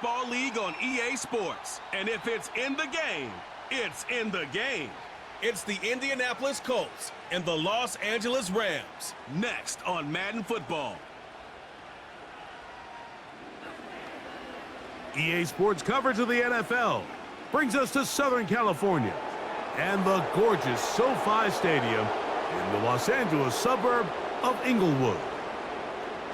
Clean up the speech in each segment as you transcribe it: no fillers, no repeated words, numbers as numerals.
Ball League on EA Sports. And if it's in the game, it's in the game. It's the Indianapolis Colts and the Los Angeles Rams. Next on Madden Football. EA Sports coverage of the NFL brings us to Southern California and the gorgeous SoFi Stadium in the Los Angeles suburb of Inglewood.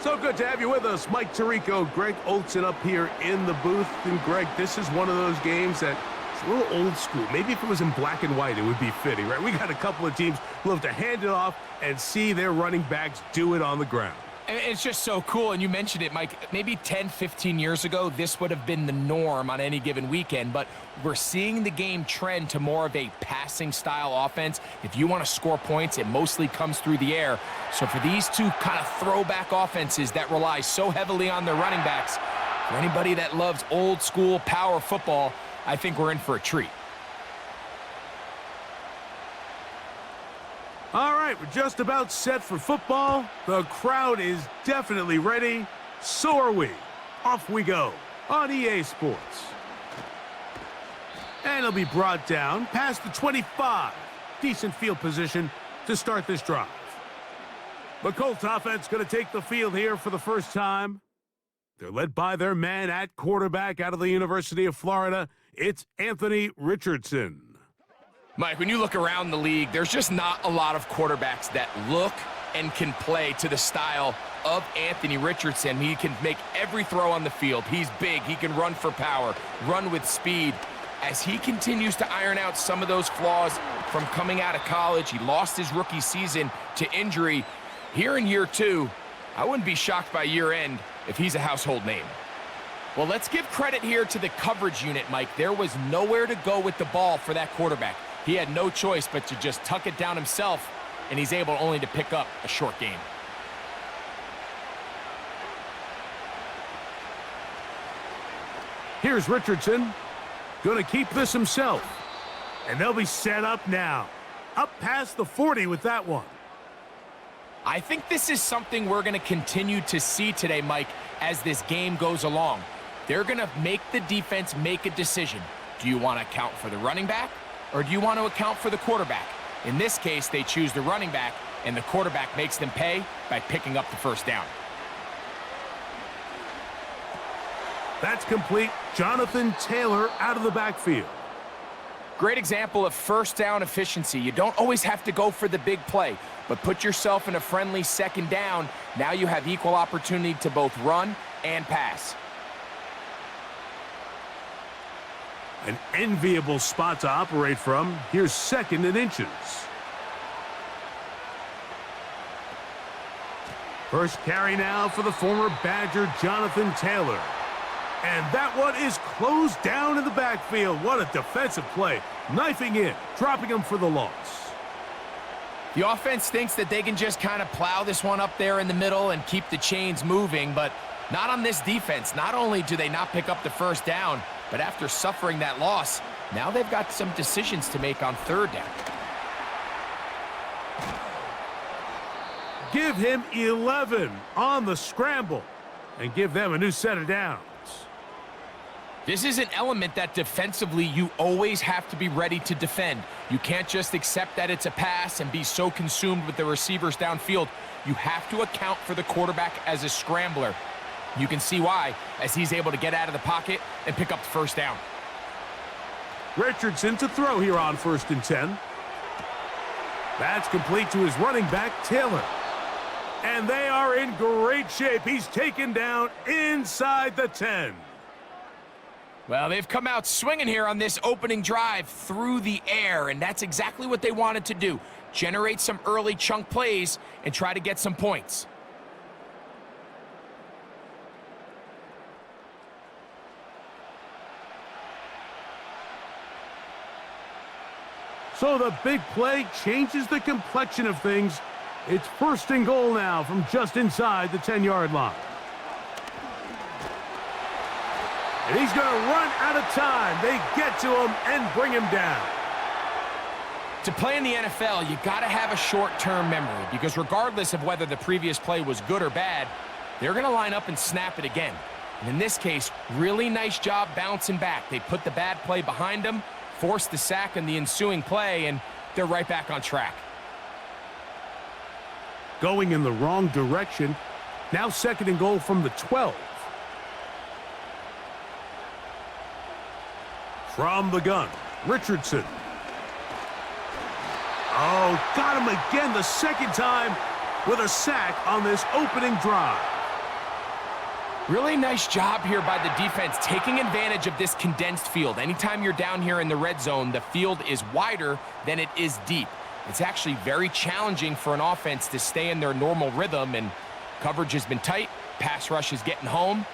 So good to have you with us, Mike Tirico, Greg Olson up here in the booth. And Greg, this is one of those games that it's a little old school. Maybe if it was in black and white, it would be fitting, right? We got a couple of teams who love to hand it off and see their running backs do it on the ground. It's just so cool, and you mentioned it, Mike. Maybe 10, 15 years ago, this would have been the norm on any given weekend, but we're seeing the game trend to more of a passing-style offense. If you want to score points, it mostly comes through the air. So for these two kind of throwback offenses that rely so heavily on their running backs, for anybody that loves old-school power football, I think we're in for a treat. All right, we're just about set for football. The crowd is definitely ready. So are we. Off we go on EA Sports. And it'll be brought down past the 25. Decent field position to start this drive. The Colts offense going to take the field here for the first time. They're led by their man at quarterback out of the University of Florida. It's Anthony Richardson. Mike, when you look around the league, there's just not a lot of quarterbacks that look and can play to the style of Anthony Richardson. He can make every throw on the field. He's big. He can run for power, run with speed. As he continues to iron out some of those flaws from coming out of college, he lost his rookie season to injury. Here in year two, I wouldn't be shocked by year end if he's a household name. Well, let's give credit here to the coverage unit, Mike. There was nowhere to go with the ball for that quarterback. He had no choice but to just tuck it down himself, and he's able only to pick up a short gain. Here's Richardson. Going to keep this himself. And they'll be set up now. Up past the 40 with that one. I think this is something we're going to continue to see today, Mike, as this game goes along. They're going to make the defense make a decision. Do you want to account for the running back, or do you want to account for the quarterback? In this case, they choose the running back, and the quarterback makes them pay by picking up the first down. That's complete. Jonathan Taylor out of the backfield. Great example of first down efficiency. You don't always have to go for the big play, but put yourself in a friendly second down. Now you have equal opportunity to both run and pass. An enviable spot to operate from. Here's second and inches. First carry now for the former Badger, Jonathan Taylor. And that one is closed down in the backfield. What a defensive play. Knifing in, dropping him for the loss. The offense thinks that they can just kind of plow this one up there in the middle and keep the chains moving, but not on this defense. Not only do they not pick up the first down, but after suffering that loss, now they've got some decisions to make on third down. Give him 11 on the scramble and give them a new set of downs. This is an element that defensively you always have to be ready to defend. You can't just accept that it's a pass and be so consumed with the receivers downfield. You have to account for the quarterback as a scrambler. You can see why, as he's able to get out of the pocket and pick up the first down. Richardson to throw here on 1st and 10. That's complete to his running back, Taylor. And they are in great shape. He's taken down inside the 10. Well, they've come out swinging here on this opening drive through the air, and that's exactly what they wanted to do. Generate some early chunk plays and try to get some points. So the big play changes the complexion of things. It's 1st and goal now from just inside the 10-yard line. And he's going to run out of time. They get to him and bring him down. To play in the NFL, you got to have a short-term memory, because regardless of whether the previous play was good or bad, they're going to line up and snap it again. And in this case, really nice job bouncing back. They put the bad play behind them, forced the sack in the ensuing play, and they're right back on track. Going in the wrong direction. Now 2nd and goal from the 12. From the gun, Richardson. Oh, got him again the 2nd time with a sack on this opening drive. Really nice job here by the defense, taking advantage of this condensed field. Anytime you're down here in the red zone, the field is wider than it is deep. It's actually very challenging for an offense to stay in their normal rhythm, and coverage has been tight. Pass rush is getting home.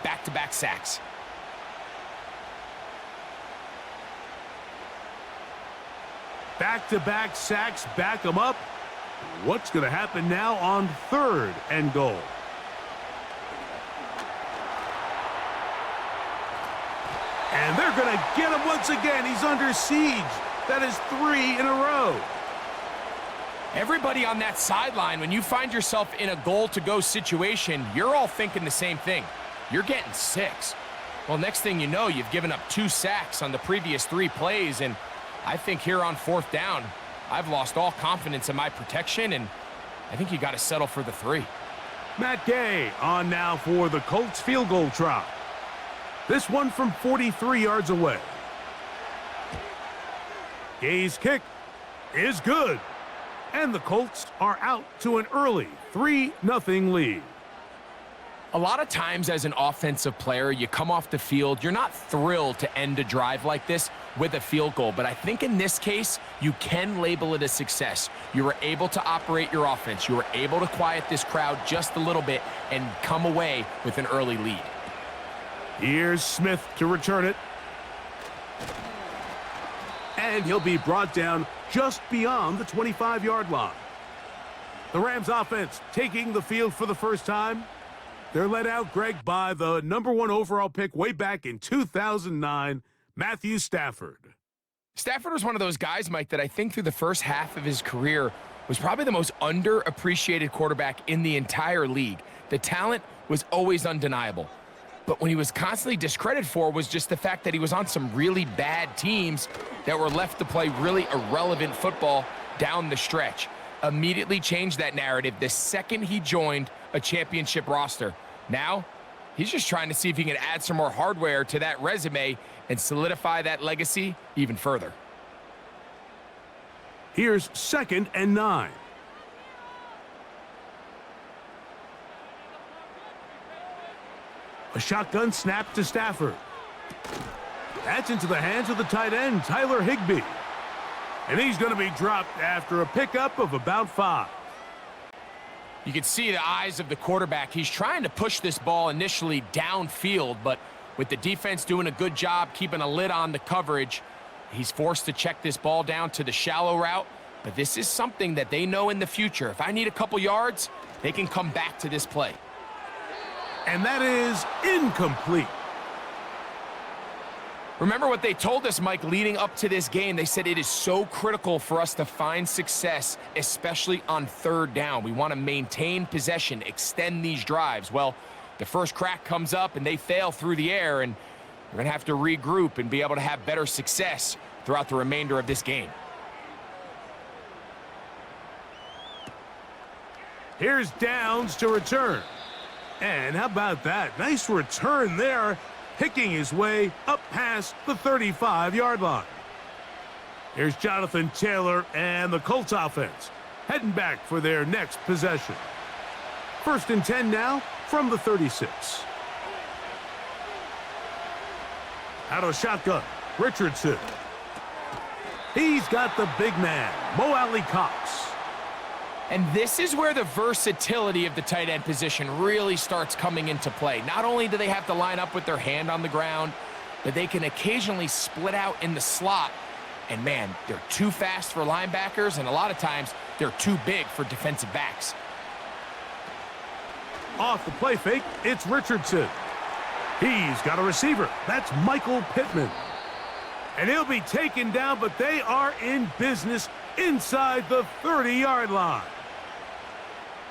Back-to-back sacks. Back-to-back sacks back them up. What's going to happen now on 3rd and goal? And they're going to get him once again. He's under siege. That is 3 in a row. Everybody on that sideline, when you find yourself in a goal-to-go situation, you're all thinking the same thing. You're getting 6. Well, next thing you know, you've given up 2 sacks on the previous 3 plays, and I think here on 4th down, I've lost all confidence in my protection, and I think you got to settle for the 3. Matt Gay on now for the Colts field goal try. This one from 43 yards away. Gay's kick is good. And the Colts are out to an early 3-0 lead. A lot of times as an offensive player, you come off the field, you're not thrilled to end a drive like this with a field goal. But I think in this case, you can label it a success. You were able to operate your offense. You were able to quiet this crowd just a little bit and come away with an early lead. Here's Smith to return it. And he'll be brought down just beyond the 25-yard line. The Rams offense taking the field for the first time. They're led out, Greg, by the #1 overall pick way back in 2009, Matthew Stafford. Stafford was one of those guys, Mike, that I think through the first half of his career was probably the most underappreciated quarterback in the entire league. The talent was always undeniable. But when he was constantly discredited for was just the fact that he was on some really bad teams that were left to play really irrelevant football down the stretch. Immediately changed that narrative the second he joined a championship roster. Now, he's just trying to see if he can add some more hardware to that resume and solidify that legacy even further. Here's 2nd and 9. A shotgun snap to Stafford. That's into the hands of the tight end, Tyler Higbee. And he's going to be dropped after a pickup of about 5. You can see the eyes of the quarterback. He's trying to push this ball initially downfield, but with the defense doing a good job keeping a lid on the coverage, he's forced to check this ball down to the shallow route. But this is something that they know in the future. If I need a couple yards, they can come back to this play. And that is incomplete. Remember what they told us, Mike, leading up to this game. They said it is so critical for us to find success, especially on 3rd down. We want to maintain possession, extend these drives. Well, the first crack comes up and they fail through the air, and we're going to have to regroup and be able to have better success throughout the remainder of this game. Here's Downs to return. And how about that? Nice return there, picking his way up past the 35-yard line. Here's Jonathan Taylor and the Colts offense heading back for their next possession. 1st and 10 now from the 36. Out of shotgun, Richardson. He's got the big man, Mo Alley Cox. And this is where the versatility of the tight end position really starts coming into play. Not only do they have to line up with their hand on the ground, but they can occasionally split out in the slot. And man, they're too fast for linebackers, and a lot of times they're too big for defensive backs. Off the play fake, it's Richardson. He's got a receiver. That's Michael Pittman. And he'll be taken down, but they are in business inside the 30-yard line.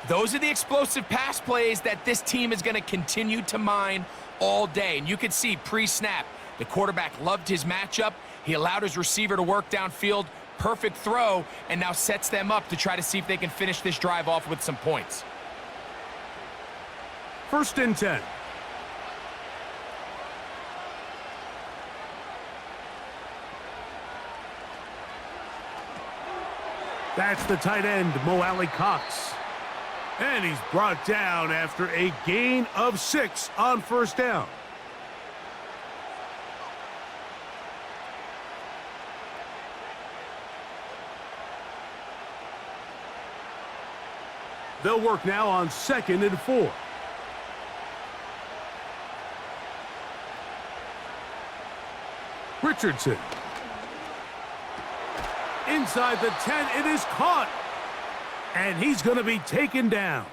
Those are the explosive pass plays that this team is going to continue to mine all day. And you could see pre-snap, the quarterback loved his matchup. He allowed his receiver to work downfield. Perfect throw, and now sets them up to try to see if they can finish this drive off with some points. 1st and 10. That's the tight end, Mo Alley Cox. And he's brought down after a gain of 6 on 1st down. They'll work now on 2nd and 4. Richardson. Inside the 10, it is caught. And he's going to be taken down.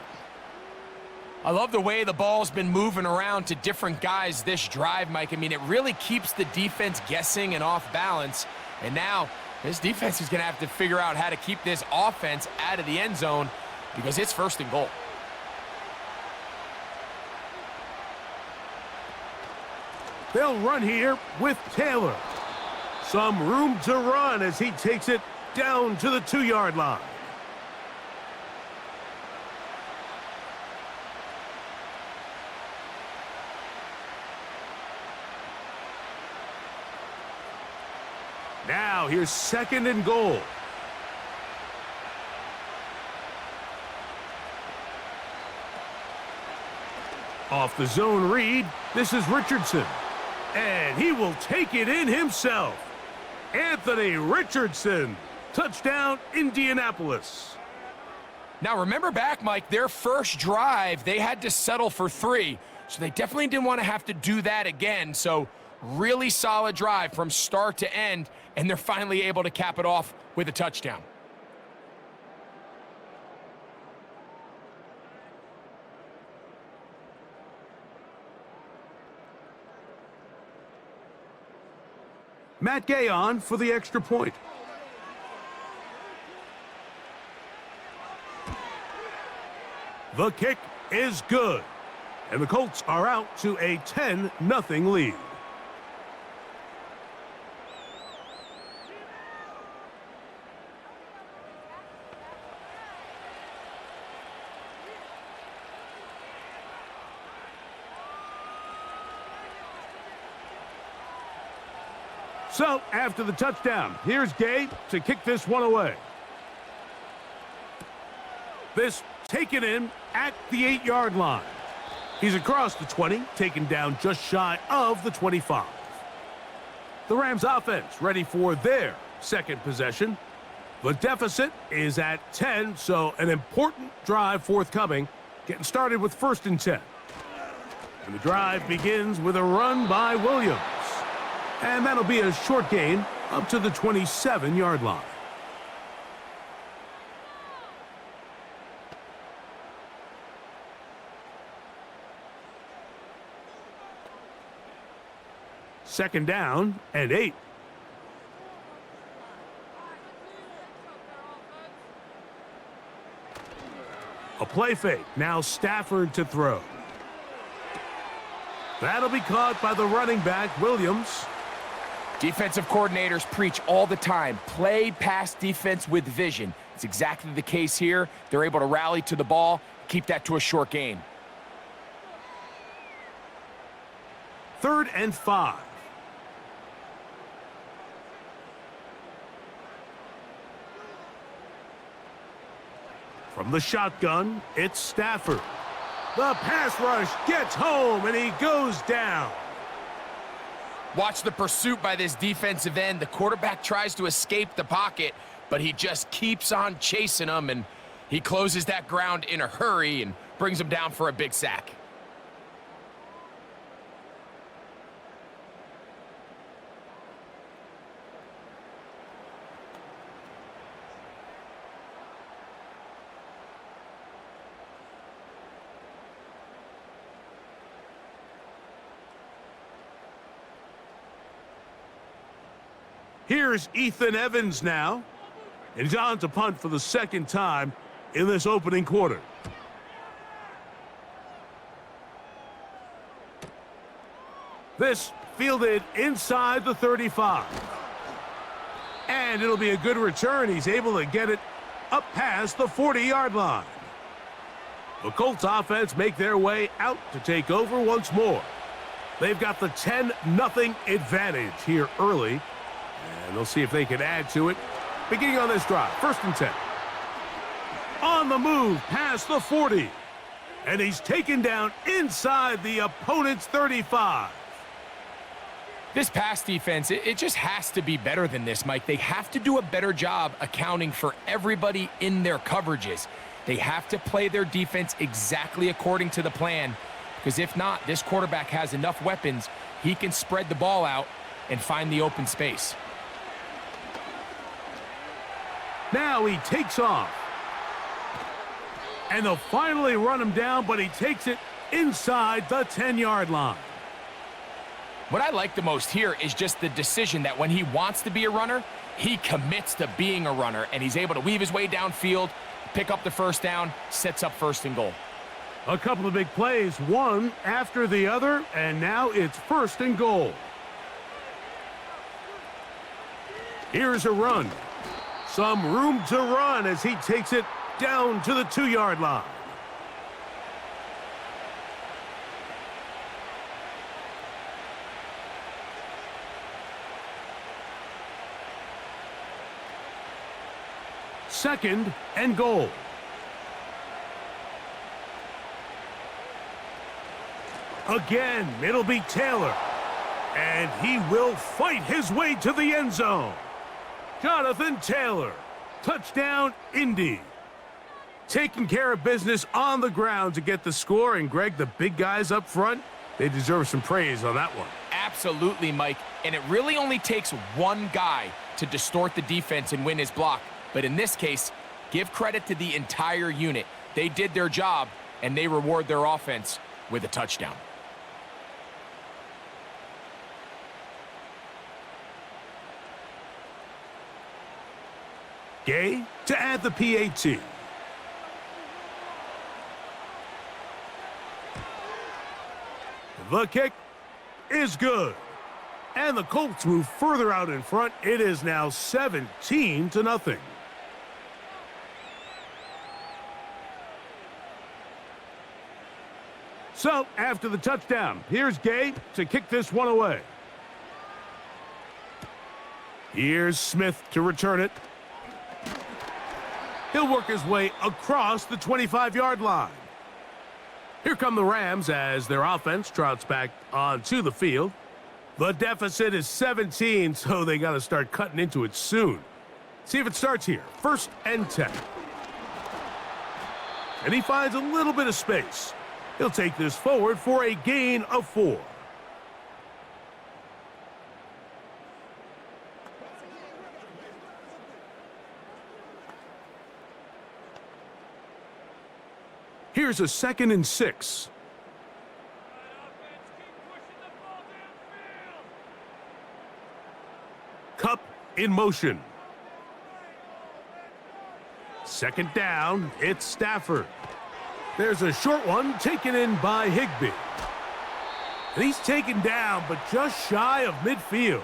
I love the way the ball's been moving around to different guys this drive, Mike. I mean, it really keeps the defense guessing and off balance. And now this defense is going to have to figure out how to keep this offense out of the end zone because it's 1st and goal. They'll run here with Taylor. Some room to run as he takes it down to the 2-yard line. Now here's 2nd and goal. Off the zone read, this is Richardson. And he will take it in himself. Anthony Richardson. Touchdown, Indianapolis. Now remember back, Mike, their first drive, they had to settle for 3. So they definitely didn't want to have to do that again. So really solid drive from start to end, and they're finally able to cap it off with a touchdown. Matt Gay on for the extra point. The kick is good. And the Colts are out to a 10-0 lead. So, after the touchdown, here's Gay to kick this one away. This taken in at the 8-yard line. He's across the 20, taken down just shy of the 25. The Rams offense ready for their second possession. The deficit is at 10, so an important drive forthcoming. Getting started with 1st and 10. And the drive begins with a run by Williams. And that'll be a short gain up to the 27-yard line. Second down and 8. A play fake. Now Stafford to throw. That'll be caught by the running back, Williams. Defensive coordinators preach all the time, play pass defense with vision. It's exactly the case here. They're able to rally to the ball, keep that to a short gain. 3rd and 5. From the shotgun, it's Stafford. The pass rush gets home, and he goes down. Watch the pursuit by this defensive end. The quarterback tries to escape the pocket, but he just keeps on chasing him, and he closes that ground in a hurry and brings him down for a big sack. Here's Ethan Evans now. And he's on to punt for the second time in this opening quarter. This fielded inside the 35. And it'll be a good return. He's able to get it up past the 40-yard line. The Colts offense make their way out to take over once more. They've got the 10-0 advantage here early, and they'll see if they can add to it. Beginning on this drive, 1st and 10. On the move past the 40, and he's taken down inside the opponent's 35. This pass defense, it just has to be better than this, Mike. They have to do a better job accounting for everybody in their coverages. They have to play their defense exactly according to the plan, because if not, this quarterback has enough weapons, he can spread the ball out and find the open space. Now he takes off. And they'll finally run him down, but he takes it inside the 10-yard line. What I like the most here is just the decision that when he wants to be a runner, he commits to being a runner, and he's able to weave his way downfield, pick up the 1st down, sets up 1st and goal. A couple of big plays, one after the other, and now it's 1st and goal. Here's a run. Some room to run as he takes it down to the 2-yard line. Second and goal. Again, it'll be Taylor. And he will fight his way to the end zone. Jonathan Taylor. Touchdown, Indy. Taking care of business on the ground to get the score. And, Greg, the big guys up front, they deserve some praise on that one. Absolutely, Mike. And it really only takes one guy to distort the defense and win his block. But in this case, give credit to the entire unit. They did their job, and they reward their offense with a touchdown. Gay to add the PAT. The kick is good. And the Colts move further out in front. It is now 17-0. So, after the touchdown, here's Gay to kick this one away. Here's Smith to return it. He'll work his way across the 25-yard line. Here come the Rams as their offense trots back onto the field. The deficit is 17, so they got to start cutting into it soon. See if it starts here. 1st and 10. And he finds a little bit of space. He'll take this forward for a gain of 4. Here's a 2nd and 6. Kupp in motion. 2nd down, it's Stafford. There's a short one taken in by Higbee. And he's taken down, but just shy of midfield.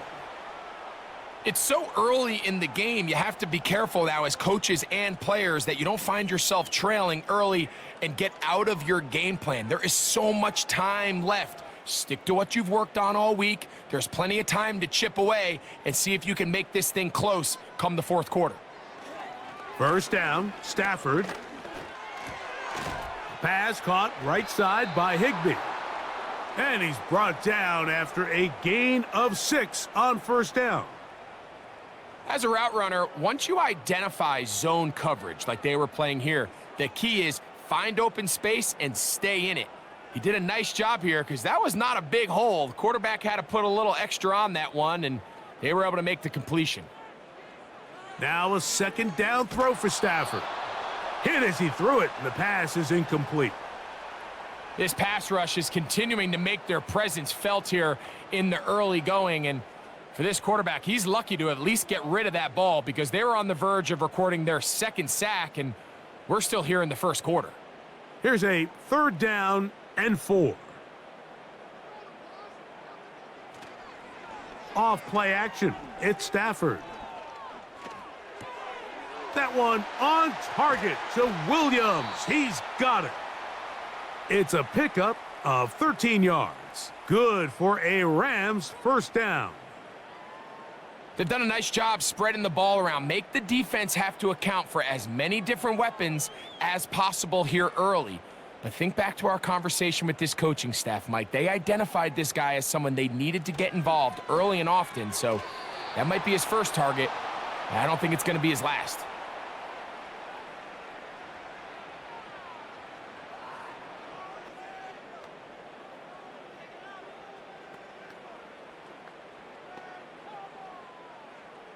It's so early in the game, you have to be careful now as coaches and players that you don't find yourself trailing early and get out of your game plan. There is so much time left. Stick to what you've worked on all week. There's plenty of time to chip away and see if you can make this thing close come the 4th quarter. 1st down, Stafford. Pass caught right side by Higbee. And he's brought down after a gain of 6 on 1st down. As a route runner, once you identify zone coverage like they were playing here, the key is find open space and stay in it. He did a nice job here because that was not a big hole. The quarterback had to put a little extra on that one, and they were able to make the completion. Now a 2nd down throw for Stafford. Hit as he threw it, and the pass is incomplete. This pass rush is continuing to make their presence felt here in the early going, and for this quarterback, he's lucky to at least get rid of that ball because they were on the verge of recording their 2nd sack, and we're still here in the 1st quarter. Here's a 3rd down and 4. off play action. It's Stafford. That one on target to Williams. He's got it. It's a pickup of 13 yards. Good for a Rams first down. They've done a nice job spreading the ball around. Make the defense have to account for as many different weapons as possible here early. But think back to our conversation with this coaching staff, Mike. They identified this guy as someone they needed to get involved early and often, so that might be his first target. I don't think it's going to be his last.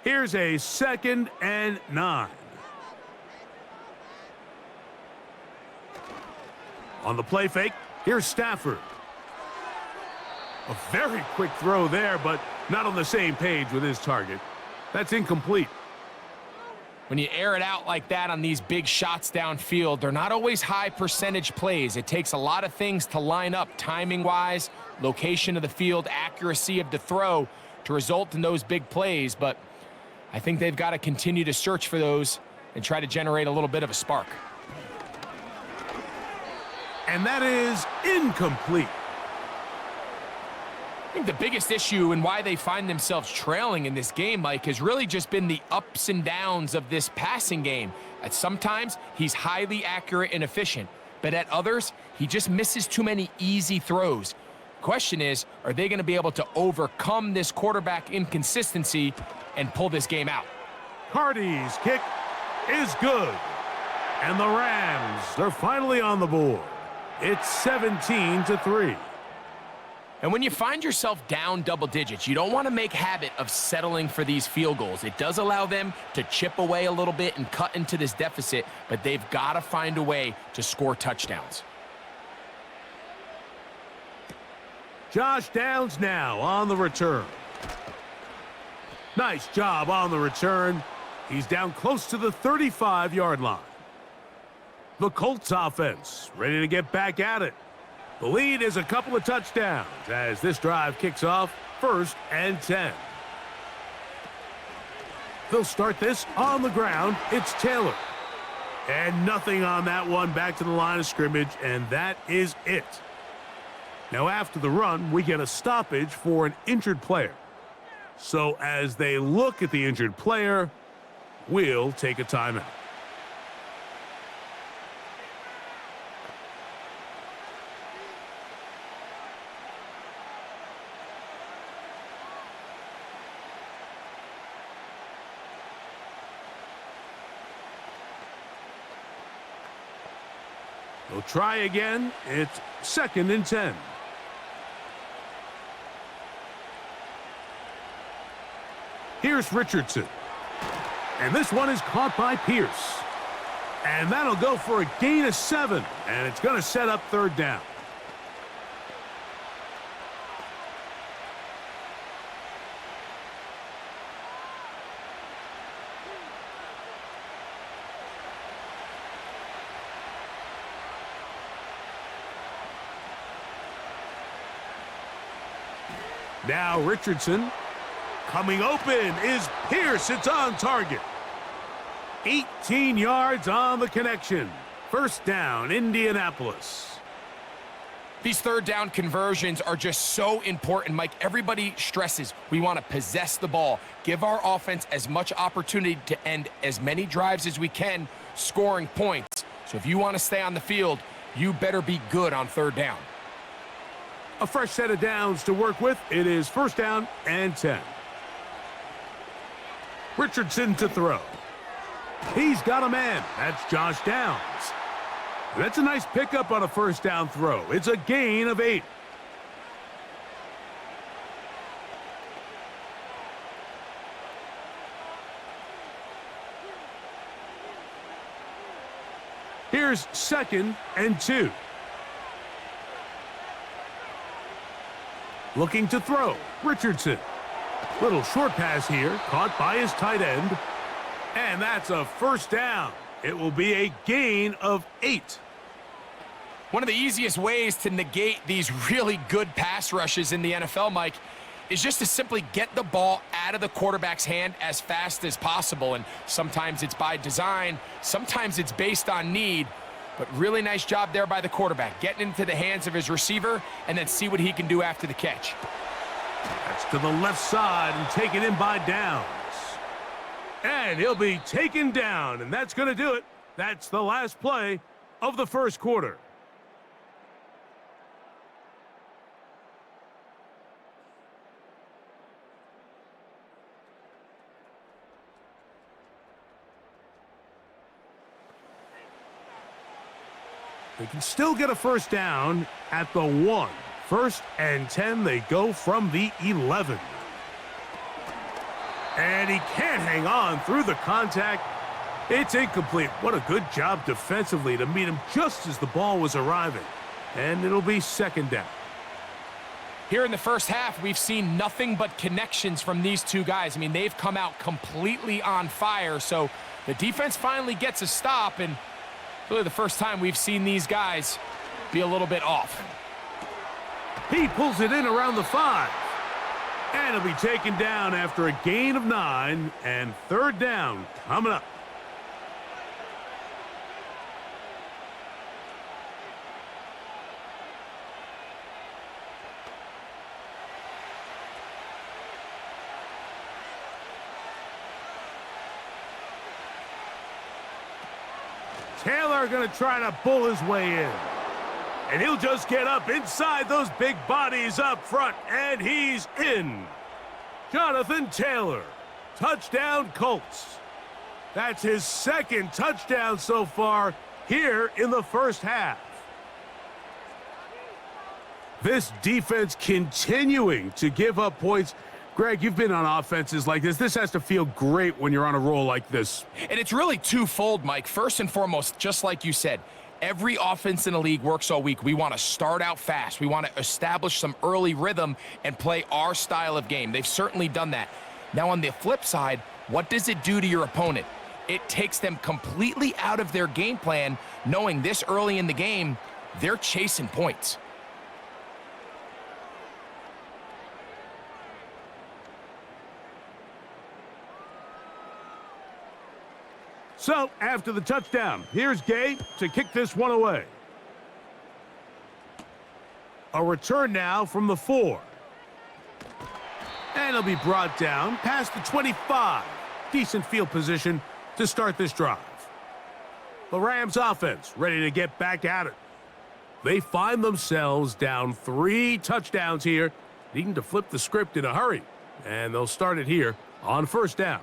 Here's a 2nd and 9. On the play fake, here's Stafford. A very quick throw there, but not on the same page with his target. That's incomplete. When you air it out like that on these big shots downfield, they're not always high percentage plays. It takes a lot of things to line up timing-wise, location of the field, accuracy of the throw to result in those big plays, but I think they've got to continue to search for those and try to generate a little bit of a spark. And that is incomplete. I think the biggest issue and why they find themselves trailing in this game, Mike, has really just been the ups and downs of this passing game. At sometimes, he's highly accurate and efficient, but at others, he just misses too many easy throws. Question is, are they going to be able to overcome this quarterback inconsistency and pull this game out? Hardy's kick is good. And the Rams are finally on the board. It's 17-3. And when you find yourself down double digits, you don't want to make habit of settling for these field goals. It does allow them to chip away a little bit and cut into this deficit, but they've got to find a way to score touchdowns. Josh Downs now on the return. Nice job on the return. He's down close to the 35-yard line. The Colts offense ready to get back at it. The lead is a couple of touchdowns as this drive kicks off 1st and 10. They'll start this on the ground. It's Taylor. And nothing on that one, back to the line of scrimmage, and that is it. Now after the run, we get a stoppage for an injured player. So as they look at the injured player, we'll take a timeout. They'll try again. It's 2nd and 10. Here's Richardson. And this one is caught by Pierce. And that'll go for a gain of 7. And it's going to set up 3rd down. Now Richardson. Coming open is Pierce. It's on target. 18 yards on the connection. 1st down, Indianapolis. These 3rd down conversions are just so important, Mike. Everybody stresses we want to possess the ball, give our offense as much opportunity to end as many drives as we can, scoring points. So if you want to stay on the field, you better be good on 3rd down. A fresh set of downs to work with. It is 1st down and 10. Richardson to throw. He's got a man. That's Josh Downs. That's a nice pickup on a 1st down throw. It's a gain of 8. Here's 2nd and 2. Looking to throw. Richardson. Little short pass here, caught by his tight end. And that's a 1st down. It will be a gain of 8. One of the easiest ways to negate these really good pass rushes in the NFL, Mike, is just to simply get the ball out of the quarterback's hand as fast as possible. And sometimes it's by design, sometimes it's based on need. But really nice job there by the quarterback, getting into the hands of his receiver and then see what he can do after the catch. That's to the left side and taken in by Downs. And he'll be taken down, and that's going to do it. That's the last play of the first quarter. They can still get a first down at the 1. 1st and 10, they go from the 11. And he can't hang on through the contact. It's incomplete. What a good job defensively to meet him just as the ball was arriving. And it'll be second down. Here in the first half, we've seen nothing but connections from these two guys. I mean, they've come out completely on fire. So the defense finally gets a stop, and really the first time we've seen these guys be a little bit off. He pulls it in around the 5. And he'll be taken down after a gain of 9, and third down coming up. Taylor going to try to pull his way in. And he'll just get up inside those big bodies up front, and he's in. Jonathan Taylor, touchdown Colts. That's his second touchdown so far here in the first half. This defense continuing to give up points. Greg, you've been on offenses like this. This has to feel great when you're on a roll like this. And it's really twofold, Mike. First and foremost, just like you said, every offense in the league works all week. We want to start out fast. We want to establish some early rhythm and play our style of game. They've certainly done that. Now, on the flip side, what does it do to your opponent? It takes them completely out of their game plan, knowing this early in the game, they're chasing points. So, after the touchdown, here's Gay to kick this one away. A return now from the 4. And he'll be brought down past the 25. Decent field position to start this drive. The Rams offense ready to get back at it. They find themselves down 3 touchdowns here, needing to flip the script in a hurry. And they'll start it here on first down.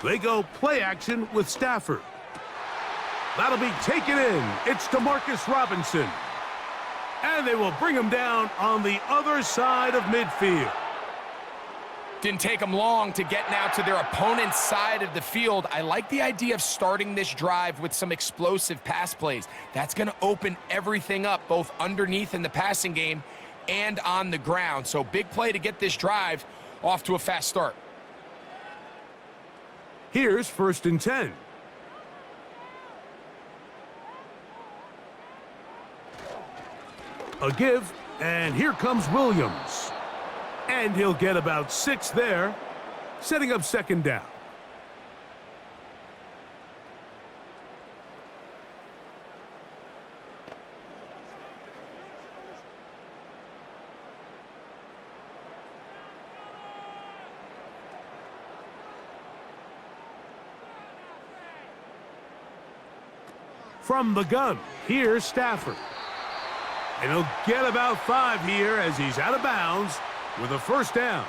They go play action with Stafford. That'll be taken in. It's DeMarcus Robinson. And they will bring him down on the other side of midfield. Didn't take them long to get now to their opponent's side of the field. I like the idea of starting this drive with some explosive pass plays. That's going to open everything up, both underneath in the passing game and on the ground. So big play to get this drive off to a fast start. Here's 1st and 10. A give, and here comes Williams. And he'll get about 6 there, setting up second down. From the gun, here's Stafford. And he'll get about 5 here as he's out of bounds with a first down.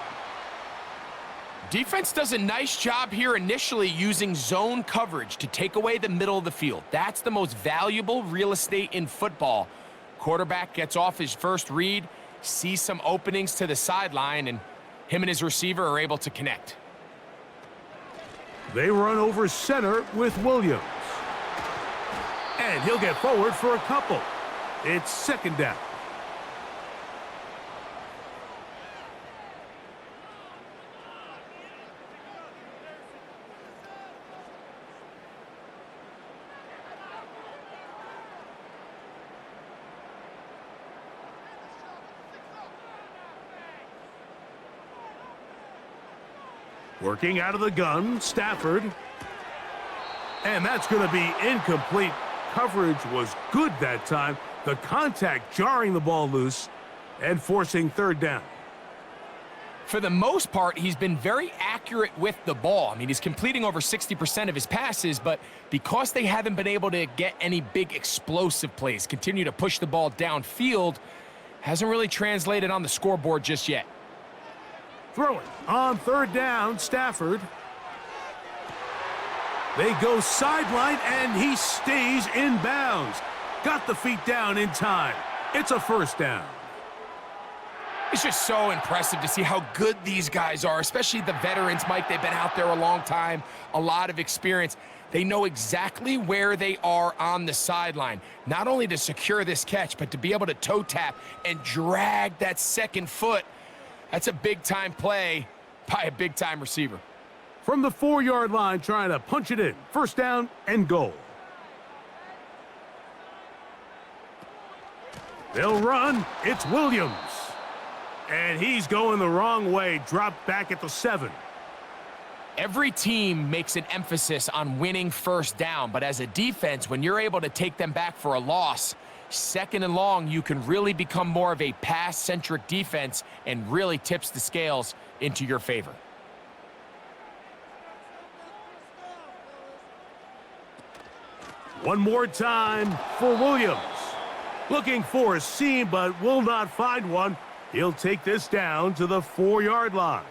Defense does a nice job here initially using zone coverage to take away the middle of the field. That's the most valuable real estate in football. Quarterback gets off his first read, sees some openings to the sideline, and him and his receiver are able to connect. They run over center with Williams. And he'll get forward for a couple. It's second down. Working out of the gun, Stafford. And that's going to be incomplete. Coverage was good that time. The contact jarring the ball loose and forcing third down. For the most part, he's been very accurate with the ball. I mean, he's completing over 60% of his passes, but because they haven't been able to get any big explosive plays, continue to push the ball downfield, hasn't really translated on the scoreboard just yet. Throwing on third down, Stafford. They go sideline, and he stays in bounds. Got the feet down in time. It's a first down. It's just so impressive to see how good these guys are, especially the veterans, Mike. They've been out there a long time, a lot of experience. They know exactly where they are on the sideline, not only to secure this catch, but to be able to toe tap and drag that second foot. That's a big-time play by a big-time receiver. From the 4-yard line, trying to punch it in. First down and goal. They'll run. It's Williams. And he's going the wrong way. Dropped back at the 7. Every team makes an emphasis on winning first down, but as a defense, when you're able to take them back for a loss, second and long, you can really become more of a pass-centric defense and really tips the scales into your favor. One more time for Williams. Looking for a seam, but will not find one. He'll take this down to the 4-yard line.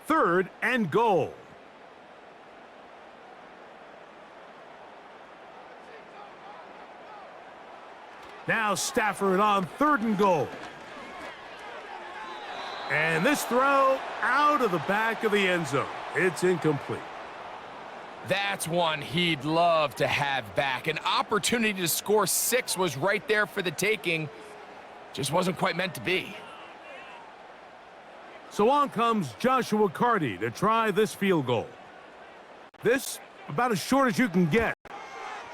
Third and goal. Now Stafford on third and goal. And this throw out of the back of the end zone. It's incomplete. That's one he'd love to have back. An opportunity to score 6 was right there for the taking. Just wasn't quite meant to be. So on comes Joshua Carty to try this field goal. This about as short as you can get.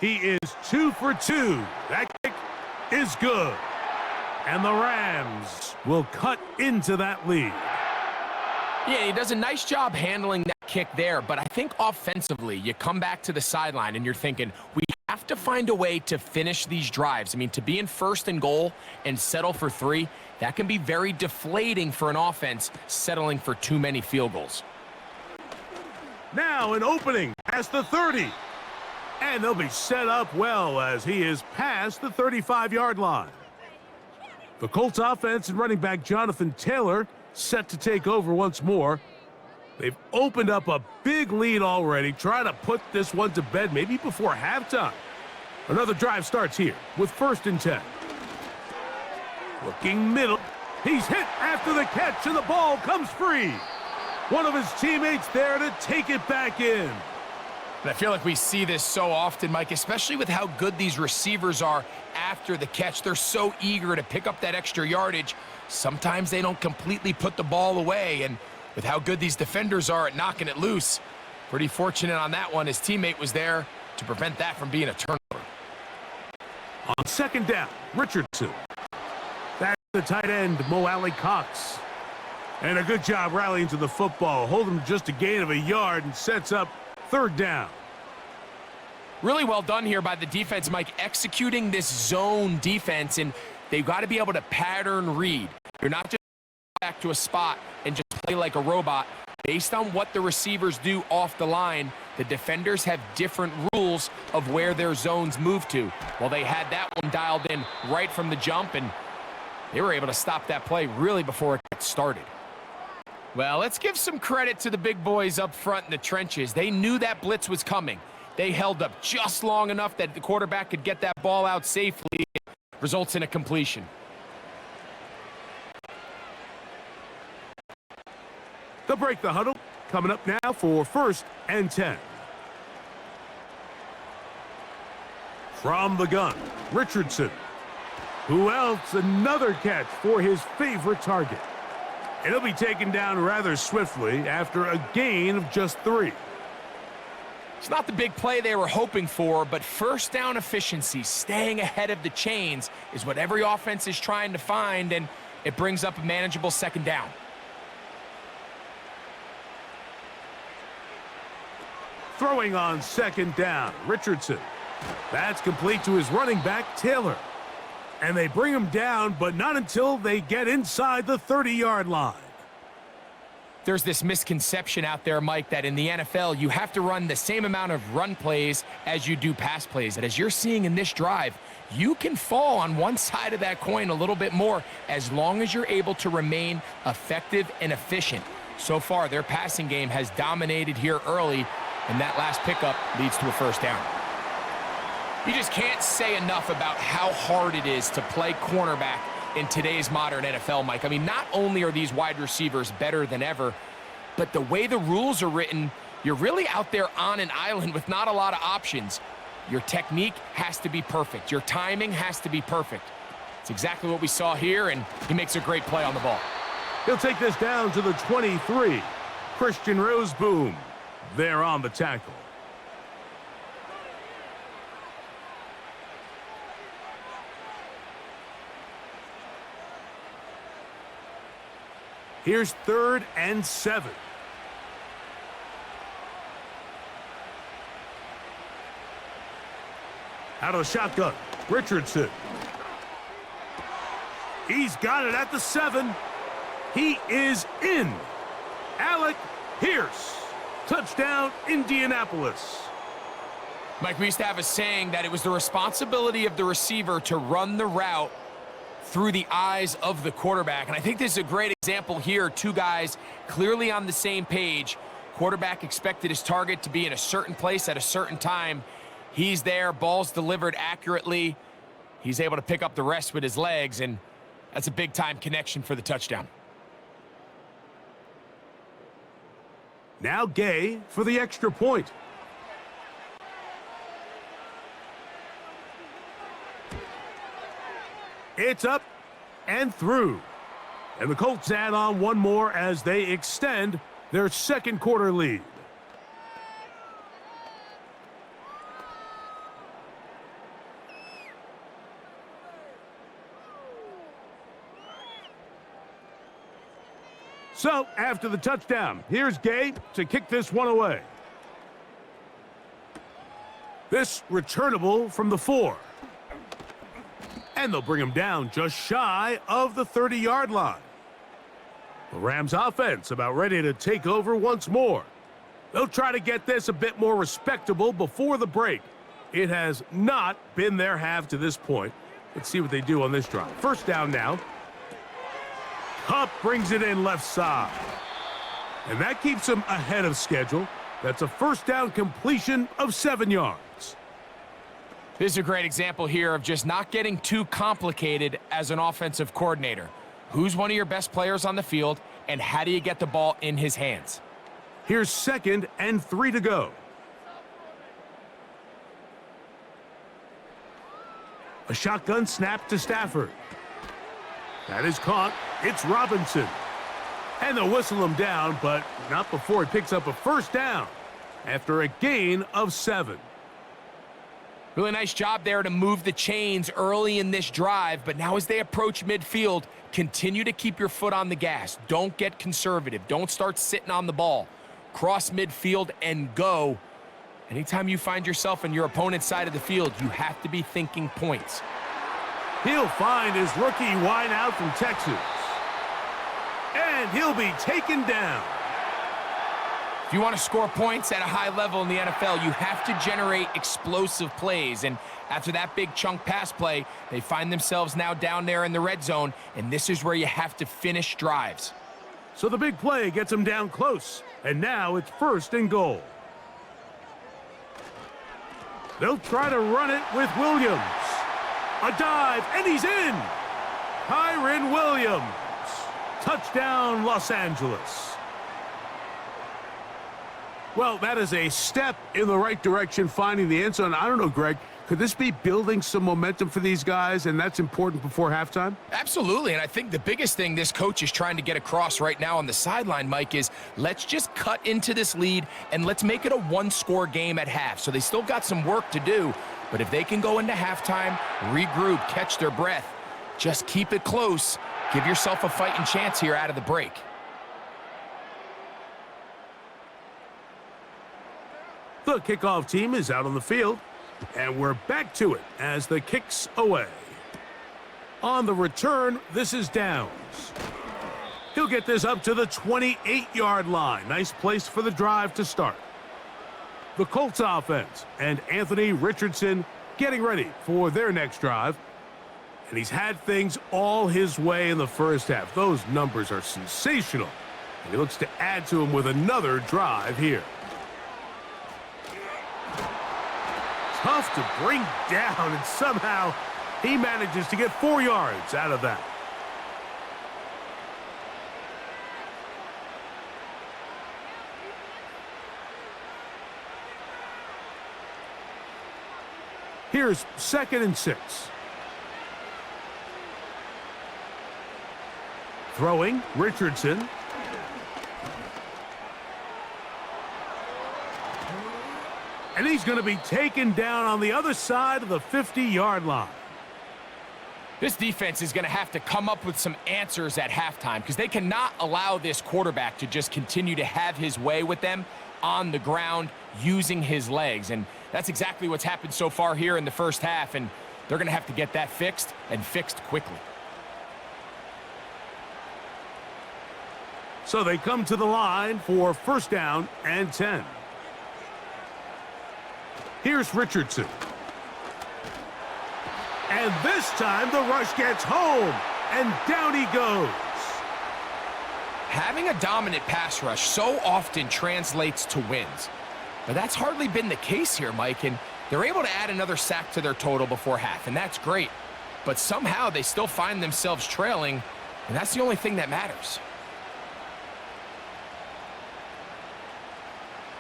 He is 2 for 2. That kick is good. And the Rams will cut into that lead. Yeah, he does a nice job handling that kick there, but I think offensively, you come back to the sideline and you're thinking, we have to find a way to finish these drives. I mean, to be in first and goal and settle for 3, that can be very deflating for an offense settling for too many field goals. Now an opening past the 30. And they'll be set up well as he is past the 35-yard line. The Colts offense and running back Jonathan Taylor set to take over once more. They've opened up a big lead already, trying to put this one to bed maybe before halftime. Another drive starts here with 1st and 10. Looking middle. He's hit after the catch, and the ball comes free. One of his teammates there to take it back in. And I feel like we see this so often, Mike, especially with how good these receivers are after the catch. They're so eager to pick up that extra yardage. Sometimes they don't completely put the ball away, and with how good these defenders are at knocking it loose, pretty fortunate on that one. His teammate was there to prevent that from being a turnover. On 2nd down, Richardson. That's the tight end, Mo Alley Cox. And a good job rallying to the football. Hold him just a gain of a yard and sets up 3rd down. Really well done here by the defense, Mike, executing this zone defense, and they've got to be able to pattern read. You're not just back to a spot and just play like a robot. Based on what the receivers do off the line, the defenders have different rules of where their zones move to. Well, they had that one dialed in right from the jump, and they were able to stop that play really before it got started. Well, let's give some credit to the big boys up front in the trenches. They knew that blitz was coming. They held up just long enough that the quarterback could get that ball out safely. Results in a completion. They'll break the huddle. Coming up now for 1st and 10. From the gun, Richardson. Who else? Another catch for his favorite target. And he'll be taken down rather swiftly after a gain of just 3. It's not the big play they were hoping for, but first down efficiency, staying ahead of the chains, is what every offense is trying to find, and it brings up a manageable second down. Throwing on second down, Richardson. That's complete to his running back, Taylor. And they bring him down, but not until they get inside the 30-yard line. There's this misconception out there, Mike, that in the NFL, you have to run the same amount of run plays as you do pass plays. And as you're seeing in this drive, you can fall on one side of that coin a little bit more as long as you're able to remain effective and efficient. So far, their passing game has dominated here early, and that last pickup leads to a first down. You just can't say enough about how hard it is to play cornerback in today's modern NFL, Mike. I mean, not only are these wide receivers better than ever, but the way the rules are written, you're really out there on an island with not a lot of options. Your technique has to be perfect. Your timing has to be perfect. It's exactly what we saw here, and he makes a great play on the ball. He'll take this down to the 23. Christian Roseboom there on the tackle. Here's 3rd and 7. Out of the shotgun, Richardson. He's got it at the 7. He is in. Alec Pierce. Touchdown, Indianapolis. Mike, we used to have a saying that it was the responsibility of the receiver to run the route through the eyes of the quarterback. And I think this is a great example here. Two guys clearly on the same page. Quarterback expected his target to be in a certain place at a certain time. He's there, ball's delivered accurately. He's able to pick up the rest with his legs, and that's a big-time connection for the touchdown. Now Gay for the extra point. It's up and through. And the Colts add on one more as they extend their second quarter lead. So, after the touchdown, here's Gay to kick this one away. This returnable from the 4. And they'll bring him down just shy of the 30-yard line. The Rams offense about ready to take over once more. They'll try to get this a bit more respectable before the break. It has not been their half to this point. Let's see what they do on this drive. First down now. Kupp brings it in left side. And that keeps him ahead of schedule. That's a first down completion of 7 yards. This is a great example here of just not getting too complicated as an offensive coordinator. Who's one of your best players on the field, and how do you get the ball in his hands? Here's 2nd and 3 to go. A shotgun snap to Stafford. That is caught. It's Robinson. And they'll whistle him down, but not before he picks up a first down after a gain of 7. Really nice job there to move the chains early in this drive, but now as they approach midfield, continue to keep your foot on the gas. Don't get conservative. Don't start sitting on the ball. Cross midfield and go. Anytime you find yourself on your opponent's side of the field, you have to be thinking points. He'll find his rookie wideout from Texas. And he'll be taken down. If you want to score points at a high level in the NFL, you have to generate explosive plays. And after that big chunk pass play, they find themselves now down there in the red zone, and this is where you have to finish drives. So the big play gets him down close, and now it's 1st and goal. They'll try to run it with Williams. A dive, and he's in! Kyren Williams. Touchdown, Los Angeles. Well, that is a step in the right direction, finding the end zone. I don't know, Greg, could this be building some momentum for these guys, and that's important before halftime? Absolutely, and I think the biggest thing this coach is trying to get across right now on the sideline, Mike, is let's just cut into this lead and let's make it a one-score game at half. So they still got some work to do, but if they can go into halftime, regroup, catch their breath, just keep it close, give yourself a fighting chance here out of the break. The kickoff team is out on the field, and we're back to it as the kick's away. On the return, this is Downs. He'll get this up to the 28-yard line. Nice place for the drive to start. The Colts offense and Anthony Richardson getting ready for their next drive. And he's had things all his way in the first half. Those numbers are sensational. And he looks to add to them with another drive here. Tough to bring down, and somehow he manages to get 4 yards out of that. Here's 2nd and 6. Throwing, Richardson. And he's going to be taken down on the other side of the 50-yard line. This defense is going to have to come up with some answers at halftime because they cannot allow this quarterback to just continue to have his way with them on the ground using his legs. And that's exactly what's happened so far here in the first half, and they're going to have to get that fixed and fixed quickly. So they come to the line for 1st down and 10. Here's Richardson. And this time the rush gets home, and down he goes. Having a dominant pass rush so often translates to wins. But that's hardly been the case here, Mike, and they're able to add another sack to their total before half, and that's great. But somehow they still find themselves trailing, and that's the only thing that matters.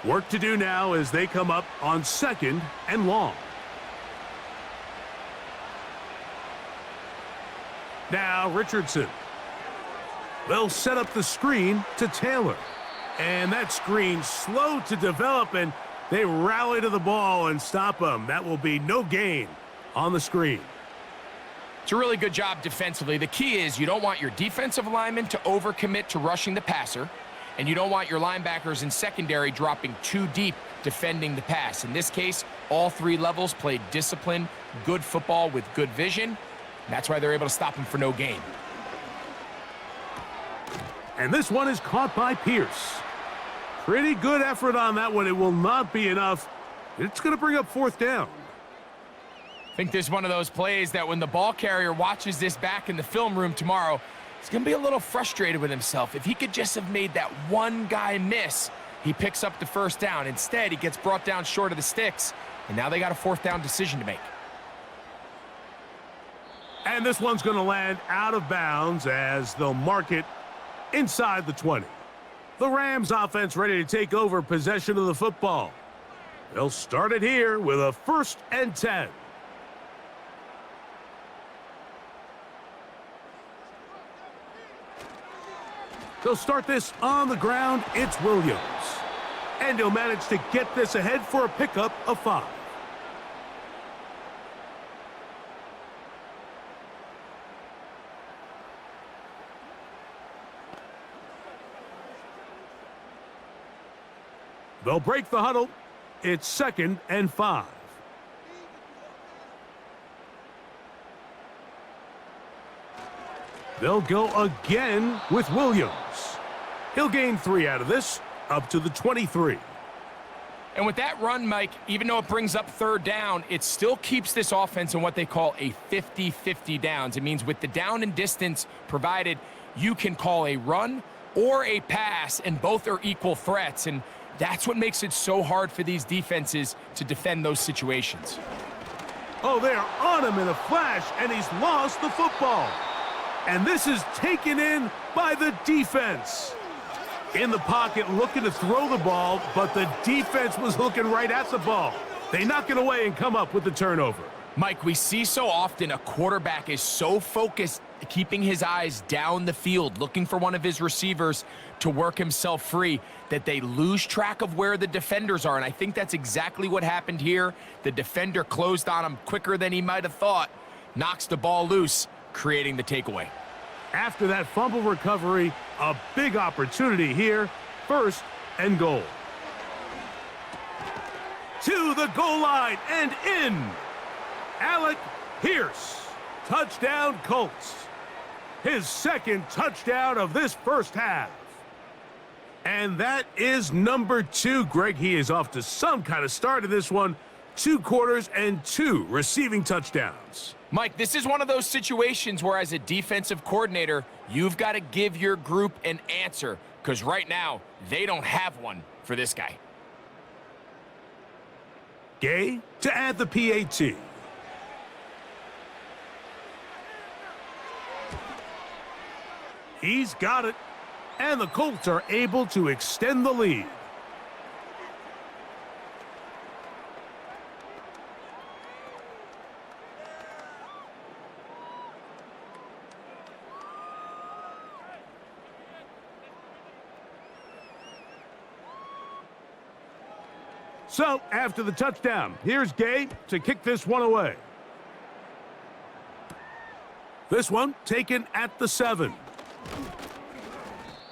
Work to do now as they come up on 2nd and long. Now Richardson. They'll set up the screen to Taylor. And that screen slow to develop, and they rally to the ball and stop him. That will be no gain on the screen. It's a really good job defensively. The key is you don't want your defensive linemen to overcommit to rushing the passer, and you don't want your linebackers in secondary dropping too deep defending the pass. In this case, all 3 levels played disciplined, good football with good vision. And that's why they're able to stop him for no gain. And this one is caught by Pierce. Pretty good effort on that one. It will not be enough. It's going to bring up 4th down. I think this is one of those plays that when the ball carrier watches this back in the film room tomorrow, he's going to be a little frustrated with himself. If he could just have made that one guy miss, he picks up the 1st down. Instead, he gets brought down short of the sticks, and now they got a 4th down decision to make. And this one's going to land out of bounds as they'll mark it inside the 20. The Rams offense ready to take over possession of the football. They'll start it here with a 1st and 10. They'll start this on the ground. It's Williams. And he'll manage to get this ahead for a pickup of 5. They'll break the huddle. It's 2nd and 5. They'll go again with Williams. He'll gain 3 out of this, up to the 23. And with that run, Mike, even though it brings up 3rd down, it still keeps this offense in what they call a 50-50 downs. It means with the down and distance provided, you can call a run or a pass, and both are equal threats. And that's what makes it so hard for these defenses to defend those situations. Oh, they're on him in a flash, and he's lost the football. And this is taken in by the defense. In the pocket, looking to throw the ball, but the defense was looking right at the ball. They knock it away and come up with the turnover. Mike, we see so often a quarterback is so focused, keeping his eyes down the field, looking for one of his receivers to work himself free, that they lose track of where the defenders are. And I think that's exactly what happened here. The defender closed on him quicker than he might have thought, knocks the ball loose, creating the takeaway. After that fumble recovery, a big opportunity here. 1st and goal. To the goal line and in. Alec Pierce. Touchdown Colts. His 2nd touchdown of this first half. And that is number 2. Greg, he is off to some kind of start in this one. 2 quarters and 2 receiving touchdowns. Mike, this is one of those situations where as a defensive coordinator, you've got to give your group an answer, because right now, they don't have one for this guy. Gay to add the PAT. He's got it, and the Colts are able to extend the lead. So, after the touchdown, here's Gay to kick this one away. This one taken at the 7.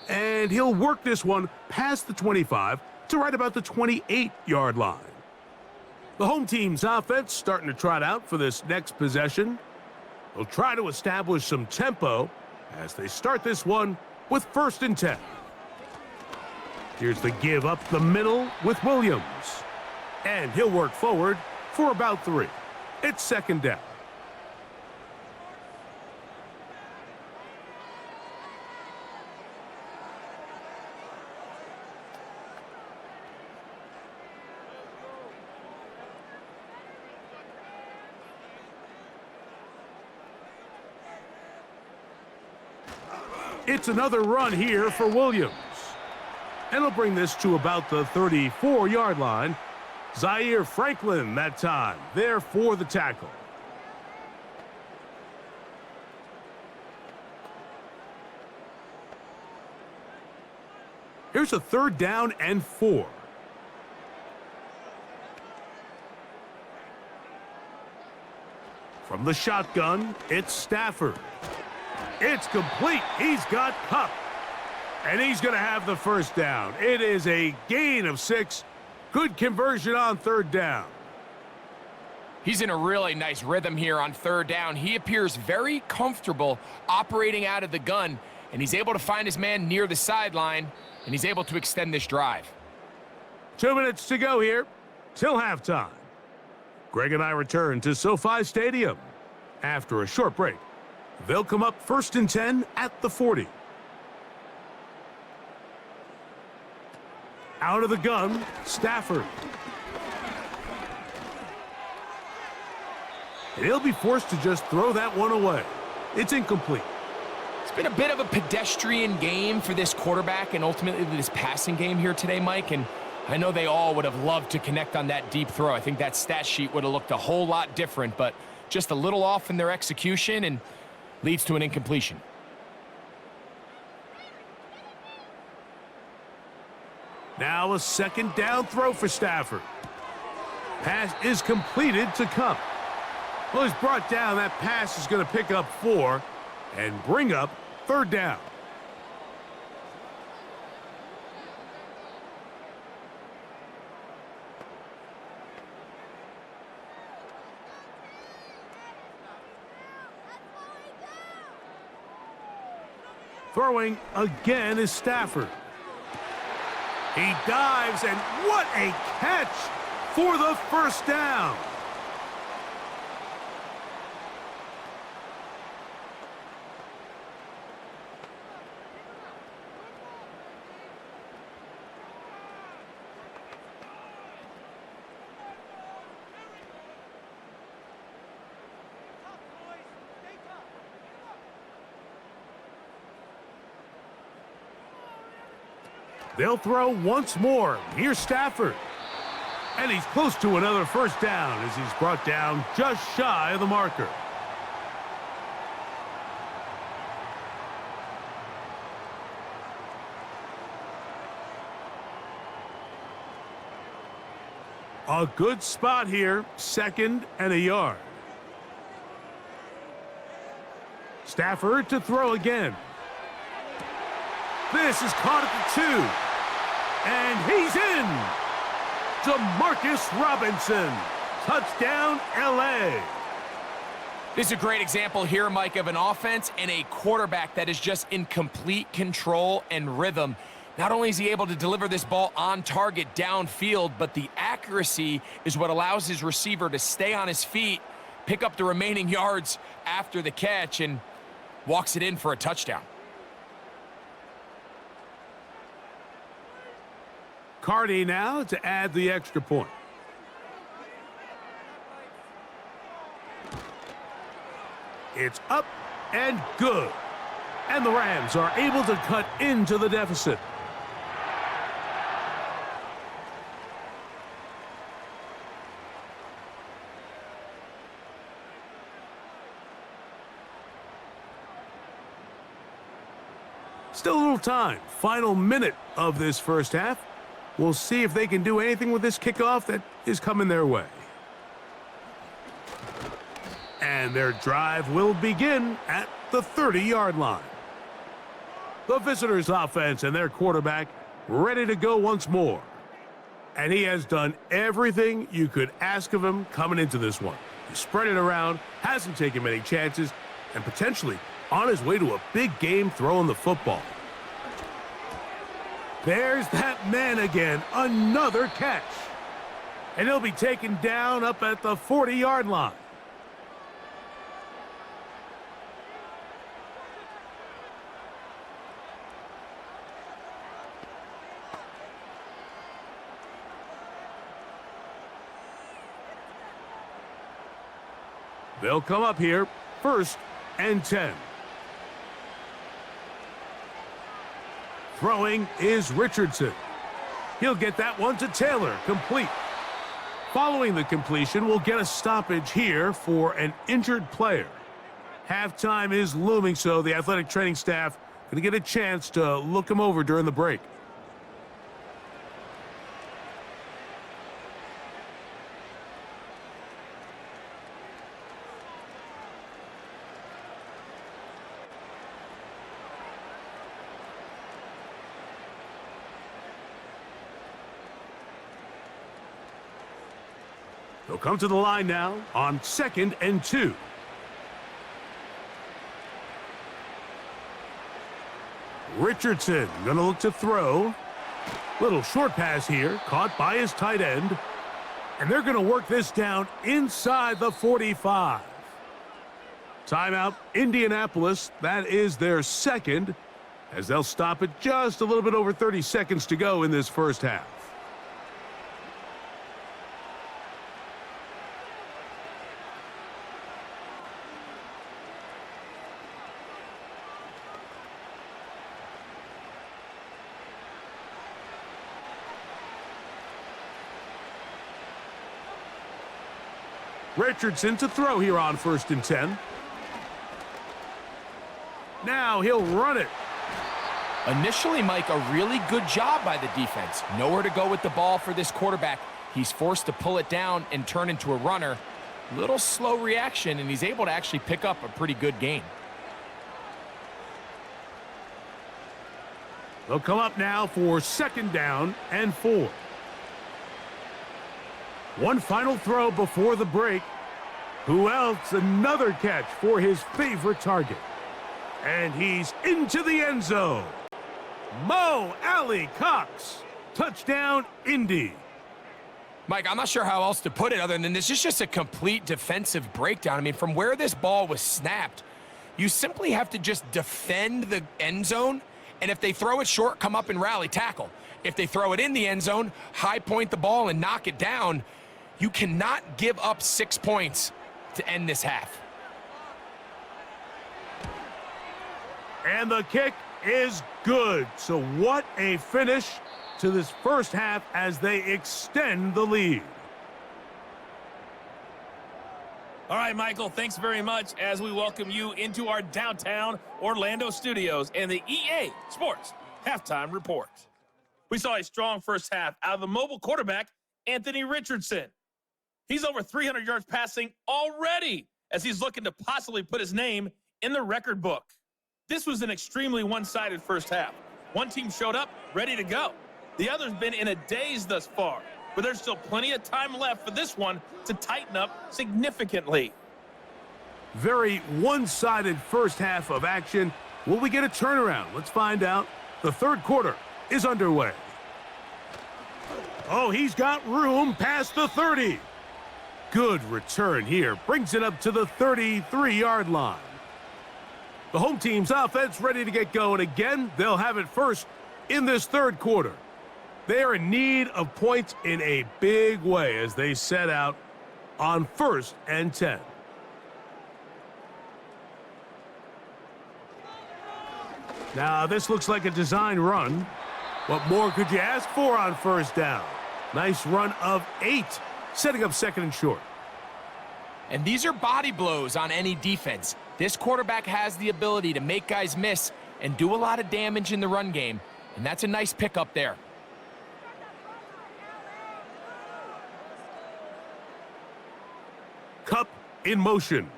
And he'll work this one past the 25 to right about the 28-yard line. The home team's offense starting to trot out for this next possession. They'll try to establish some tempo as they start this one with 1st and 10. Here's the give up the middle with Williams. And he'll work forward for about 3. It's 2nd down. It's another run here for Williams. And he'll bring this to about the 34-yard line. Zaire Franklin that time, there for the tackle. Here's a 3rd down and 4. From the shotgun, it's Stafford. It's complete. He's got Kupp. And he's going to have the 1st down. It is a gain of 6. Good conversion on 3rd down. He's in a really nice rhythm here on 3rd down. He appears very comfortable operating out of the gun, and he's able to find his man near the sideline, and he's able to extend this drive. 2 minutes to go here till halftime. Greg and I return to SoFi Stadium. After a short break, they'll come up 1st and 10 at the 40. Out of the gun, Stafford. And he'll be forced to just throw that one away. It's incomplete. It's been a bit of a pedestrian game for this quarterback and ultimately this passing game here today, Mike. And I know they all would have loved to connect on that deep throw. I think that stat sheet would have looked a whole lot different, but just a little off in their execution and leads to an incompletion. Now a 2nd down throw for Stafford. Pass is completed to Kupp. Well, he's brought down. That pass is going to pick up 4 and bring up 3rd down. Throwing again is Stafford. He dives, and what a catch for the 1st down. They'll throw once more. Here's Stafford. And he's close to another first down as he's brought down just shy of the marker. A good spot here, 2nd and a yard. Stafford to throw again. This is caught at the 2. And he's in. Demarcus Robinson. Touchdown, L.A. This is a great example here, Mike, of an offense and a quarterback that is just in complete control and rhythm. Not only is he able to deliver this ball on target downfield, but the accuracy is what allows his receiver to stay on his feet, pick up the remaining yards after the catch, and walks it in for a touchdown. Cardi now to add the extra point. It's up and good. And the Rams are able to cut into the deficit. Still a little time. Final minute of this first half. We'll see if they can do anything with this kickoff that is coming their way. And their drive will begin at the 30-yard line. The visitors' offense and their quarterback ready to go once more. And he has done everything you could ask of him coming into this one. He spread it around, hasn't taken many chances, and potentially on his way to a big game throwing the football. There's that man again, another catch. And he'll be taken down up at the 40-yard line. They'll come up here, 1st and 10. Throwing is Richardson. He'll get that one to Taylor, complete. Following the completion, we'll get a stoppage here for an injured player. Halftime is looming, so the athletic training staff going to get a chance to look him over during the break. They'll come to the line now on 2nd and 2. Richardson going to look to throw. Little short pass here, caught by his tight end. And they're going to work this down inside the 45. Timeout, Indianapolis. That is their 2nd, as they'll stop it just a little bit over 30 seconds to go in this first half. Richardson to throw here on 1st and 10. Now he'll run it. Initially, Mike, a really good job by the defense. Nowhere to go with the ball for this quarterback. He's forced to pull it down and turn into a runner. Little slow reaction, and he's able to actually pick up a pretty good gain. They'll come up now for 2nd down and 4. One final throw before the break. Who else? Another catch for his favorite target. And he's into the end zone. Mo Alley Cox. Touchdown, Indy. Mike, I'm not sure how else to put it other than this is just a complete defensive breakdown. I mean, from where this ball was snapped, you simply have to just defend the end zone, and if they throw it short, come up and rally tackle. If they throw it in the end zone, high point the ball and knock it down. You cannot give up 6 points to end this half. And the kick is good. So what a finish to this first half as they extend the lead. All right, Michael, thanks very much as we welcome you into our downtown Orlando studios and the EA Sports Halftime Report. We saw a strong first half out of the mobile quarterback, Anthony Richardson. He's over 300 yards passing already as he's looking to possibly put his name in the record book. This was an extremely one-sided first half. One team showed up ready to go. The other's been in a daze thus far, but there's still plenty of time left for this one to tighten up significantly. Very one-sided first half of action. Will we get a turnaround? Let's find out. The third quarter is underway. Oh, he's got room past the 30. Good return here. Brings it up to the 33-yard line. The home team's offense ready to get going again. They'll have it first in this third quarter. They are in need of points in a big way as they set out on 1st and 10. Now, this looks like a design run. What more could you ask for on first down? Nice run of 8, setting up 2nd and short. And these are body blows on any defense. This quarterback has the ability to make guys miss and do a lot of damage in the run game, and that's a nice pickup there. Kupp in motion.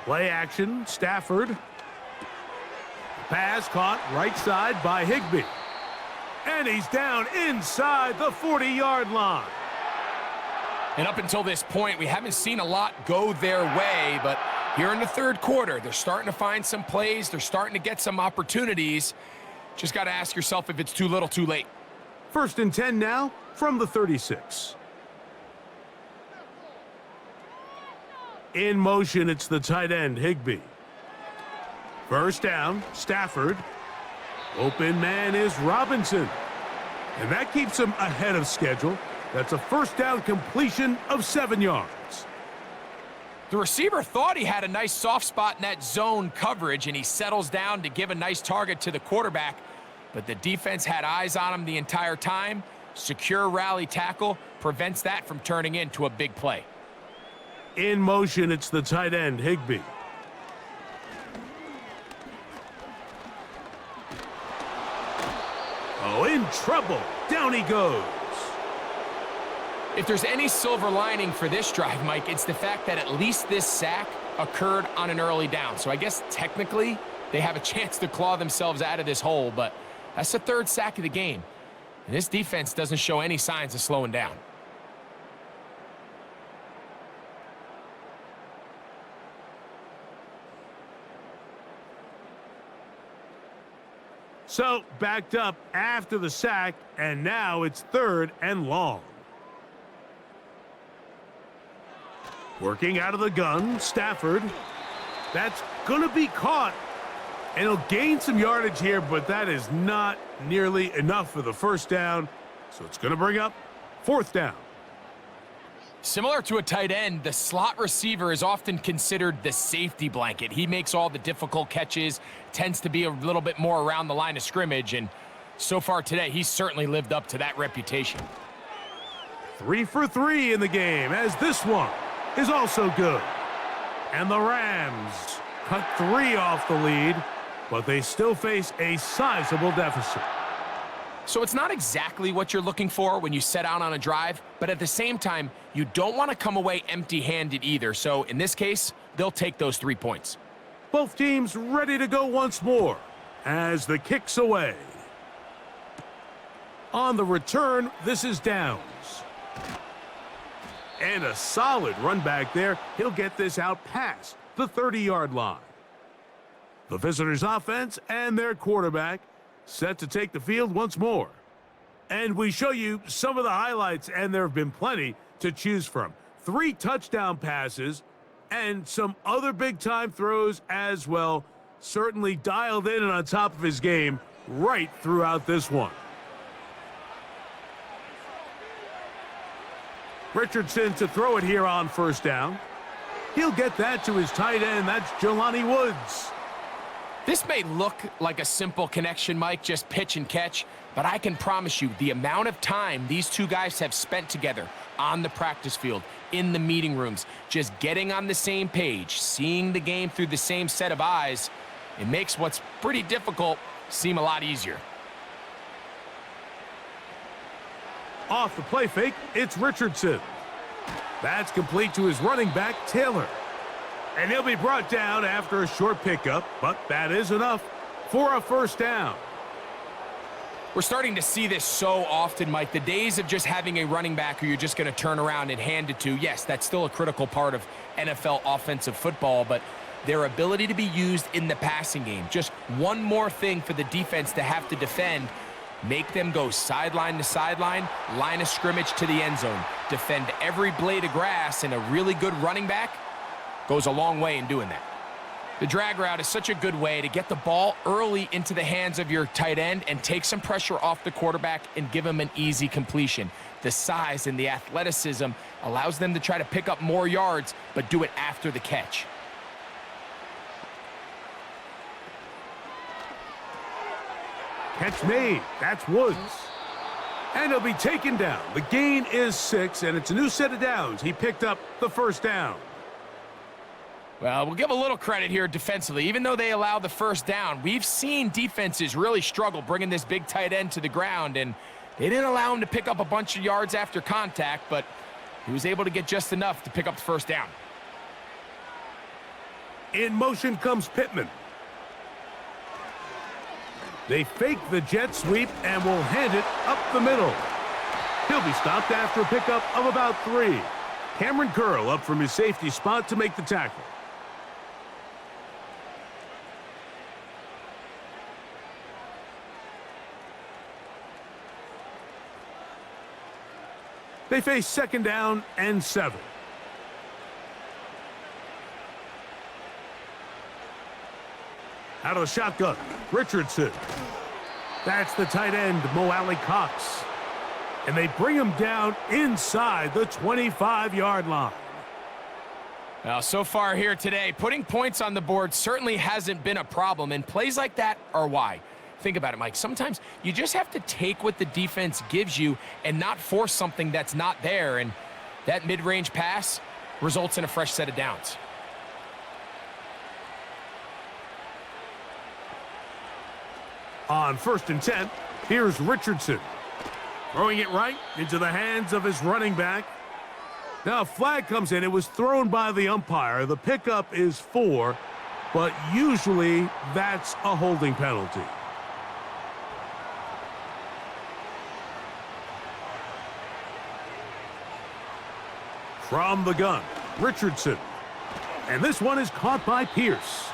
Play action, Stafford. Pass caught right side by Higbee. And he's down inside the 40-yard line. And up until this point, we haven't seen a lot go their way, but here in the third quarter, they're starting to find some plays. They're starting to get some opportunities. Just got to ask yourself if it's too little, too late. 1st and 10 now from the 36. In motion, it's the tight end, Higbee. First down, Stafford. Open man is Robinson. And that keeps him ahead of schedule. That's a first down completion of 7 yards. The receiver thought he had a nice soft spot in that zone coverage, and he settles down to give a nice target to the quarterback. But the defense had eyes on him the entire time. Secure rally tackle prevents that from turning into a big play. In motion, it's the tight end, Higbee. Oh, in trouble. Down he goes. If there's any silver lining for this drive, Mike, it's the fact that at least this sack occurred on an early down. So I guess technically they have a chance to claw themselves out of this hole, but that's the 3rd sack of the game. And this defense doesn't show any signs of slowing down. So, backed up after the sack, and now it's 3rd and long. Working out of the gun, Stafford. That's going to be caught. And he'll gain some yardage here, but that is not nearly enough for the first down. So it's going to bring up 4th down. Similar to a tight end, the slot receiver is often considered the safety blanket. He makes all the difficult catches, tends to be a little bit more around the line of scrimmage, and so far today, he's certainly lived up to that reputation. 3 for 3 in the game, as this one is also good. And the Rams cut 3 off the lead, but they still face a sizable deficit. So it's not exactly what you're looking for when you set out on a drive, but at the same time, you don't want to come away empty-handed either. So in this case, they'll take those 3 points. Both teams ready to go once more as the kick's away. On the return, this is Downs. And a solid run back there. He'll get this out past the 30-yard line. The visitors' offense and their quarterback set to take the field once more. And we show you some of the highlights, and there have been plenty to choose from. 3 touchdown passes and some other big-time throws as well. Certainly dialed in and on top of his game right throughout this one. Richardson to throw it here on first down. He'll get that to his tight end. That's Jelani Woods. This may look like a simple connection, Mike, just pitch and catch, but I can promise you the amount of time these two guys have spent together on the practice field, in the meeting rooms, just getting on the same page, seeing the game through the same set of eyes, it makes what's pretty difficult seem a lot easier. Off the play fake, it's Richardson. That's complete to his running back, Taylor. And he'll be brought down after a short pickup, but that is enough for a first down. We're starting to see this so often, Mike. The days of just having a running back who you're just going to turn around and hand it to, yes, that's still a critical part of NFL offensive football, but their ability to be used in the passing game, just one more thing for the defense to have to defend, make them go sideline to sideline, line of scrimmage to the end zone, defend every blade of grass, and a really good running back goes a long way in doing that. The drag route is such a good way to get the ball early into the hands of your tight end and take some pressure off the quarterback and give him an easy completion. The size and the athleticism allows them to try to pick up more yards, but do it after the catch. Catch made. That's Woods. And he'll be taken down. The gain is 6, and it's a new set of downs. He picked up the first down. Well, we'll give a little credit here defensively. Even though they allow the first down, we've seen defenses really struggle bringing this big tight end to the ground, and they didn't allow him to pick up a bunch of yards after contact, but he was able to get just enough to pick up the first down. In motion comes Pittman. They fake the jet sweep and will hand it up the middle. He'll be stopped after a pickup of about 3. Cameron Curl up from his safety spot to make the tackle. They face second down and 7. Out of the shotgun, Richardson. That's the tight end, Mo Alley Cox. And they bring him down inside the 25-yard line. Well, so far here today, putting points on the board certainly hasn't been a problem, and plays like that are why. Think about it, Mike. Sometimes you just have to take what the defense gives you and not force something that's not there, and that mid-range pass results in a fresh set of downs. On 1st and 10, here's Richardson. Throwing it right into the hands of his running back. Now a flag comes in. It was thrown by the umpire. The pickup is 4, but usually that's a holding penalty. From the gun, Richardson. And this one is caught by Pierce.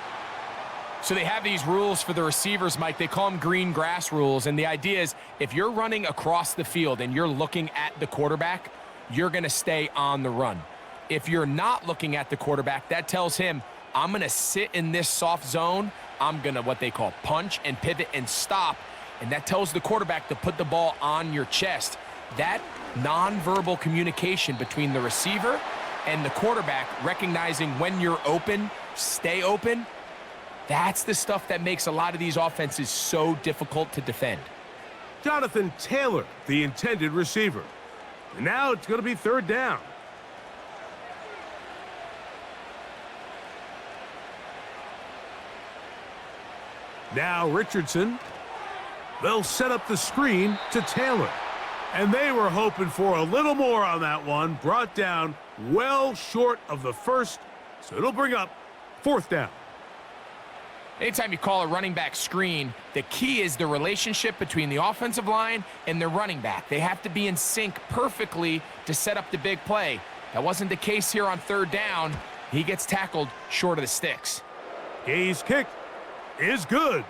So they have these rules for the receivers, Mike. They call them green grass rules. And the idea is if you're running across the field and you're looking at the quarterback, you're going to stay on the run. If you're not looking at the quarterback, that tells him, I'm going to sit in this soft zone. I'm going to what they call punch and pivot and stop. And that tells the quarterback to put the ball on your chest. That nonverbal communication between the receiver and the quarterback, recognizing when you're open, stay open, that's the stuff that makes a lot of these offenses so difficult to defend. Jonathan Taylor, the intended receiver. And now it's going to be 3rd down. Now Richardson. They'll set up the screen to Taylor. And they were hoping for a little more on that one. Brought down well short of the first. So it'll bring up 4th down. Anytime you call a running back screen, the key is the relationship between the offensive line and the running back. They have to be in sync perfectly to set up the big play. That wasn't the case here on 3rd down. He gets tackled short of the sticks. Gay's kick is good.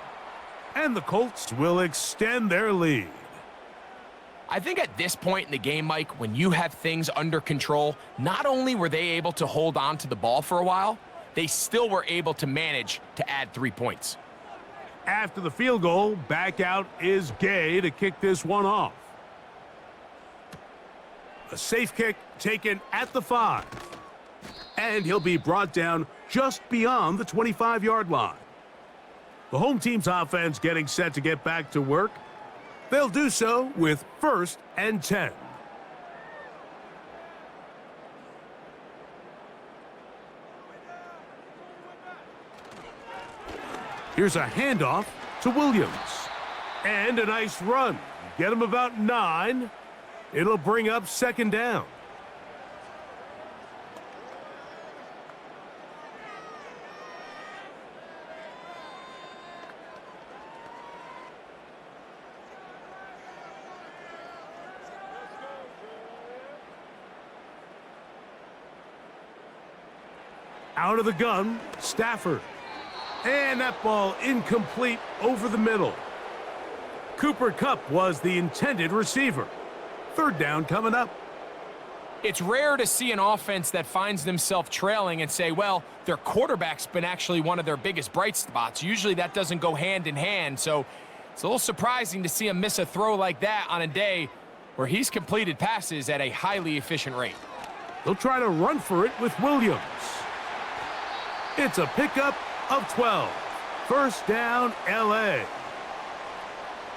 And the Colts will extend their lead. I think at this point in the game, Mike, when you have things under control, not only were they able to hold on to the ball for a while, they still were able to manage to add 3 points. After the field goal, back out is Gay to kick this one off. A safe kick taken at the 5. And he'll be brought down just beyond the 25-yard line. The home team's offense getting set to get back to work. They'll do so with 1st and 10. Here's a handoff to Williams. And a nice run. Get him about 9. It'll bring up 2nd down. Out of the gun, Stafford. And that ball incomplete over the middle. Cooper Kupp was the intended receiver. 3rd down coming up. It's rare to see an offense that finds themselves trailing and say, well, their quarterback's been actually one of their biggest bright spots. Usually that doesn't go hand in hand, so it's a little surprising to see him miss a throw like that on a day where he's completed passes at a highly efficient rate. They'll try to run for it with Williams. It's a pickup of 12. 1st down, L.A.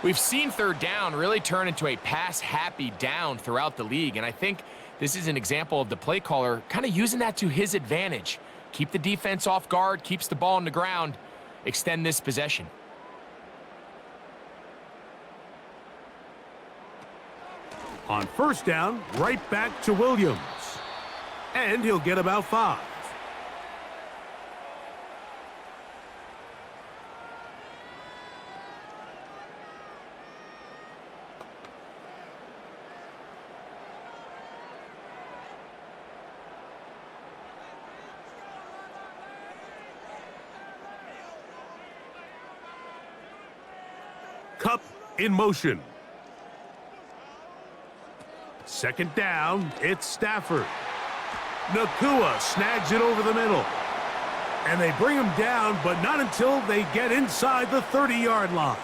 We've seen 3rd down really turn into a pass-happy down throughout the league, and I think this is an example of the play caller kind of using that to his advantage. Keep the defense off guard, keeps the ball on the ground, extend this possession. On 1st down, right back to Williams. And he'll get about 5. Kupp in motion. 2nd down, it's Stafford. Nakua snags it over the middle. And they bring him down, but not until they get inside the 30-yard line.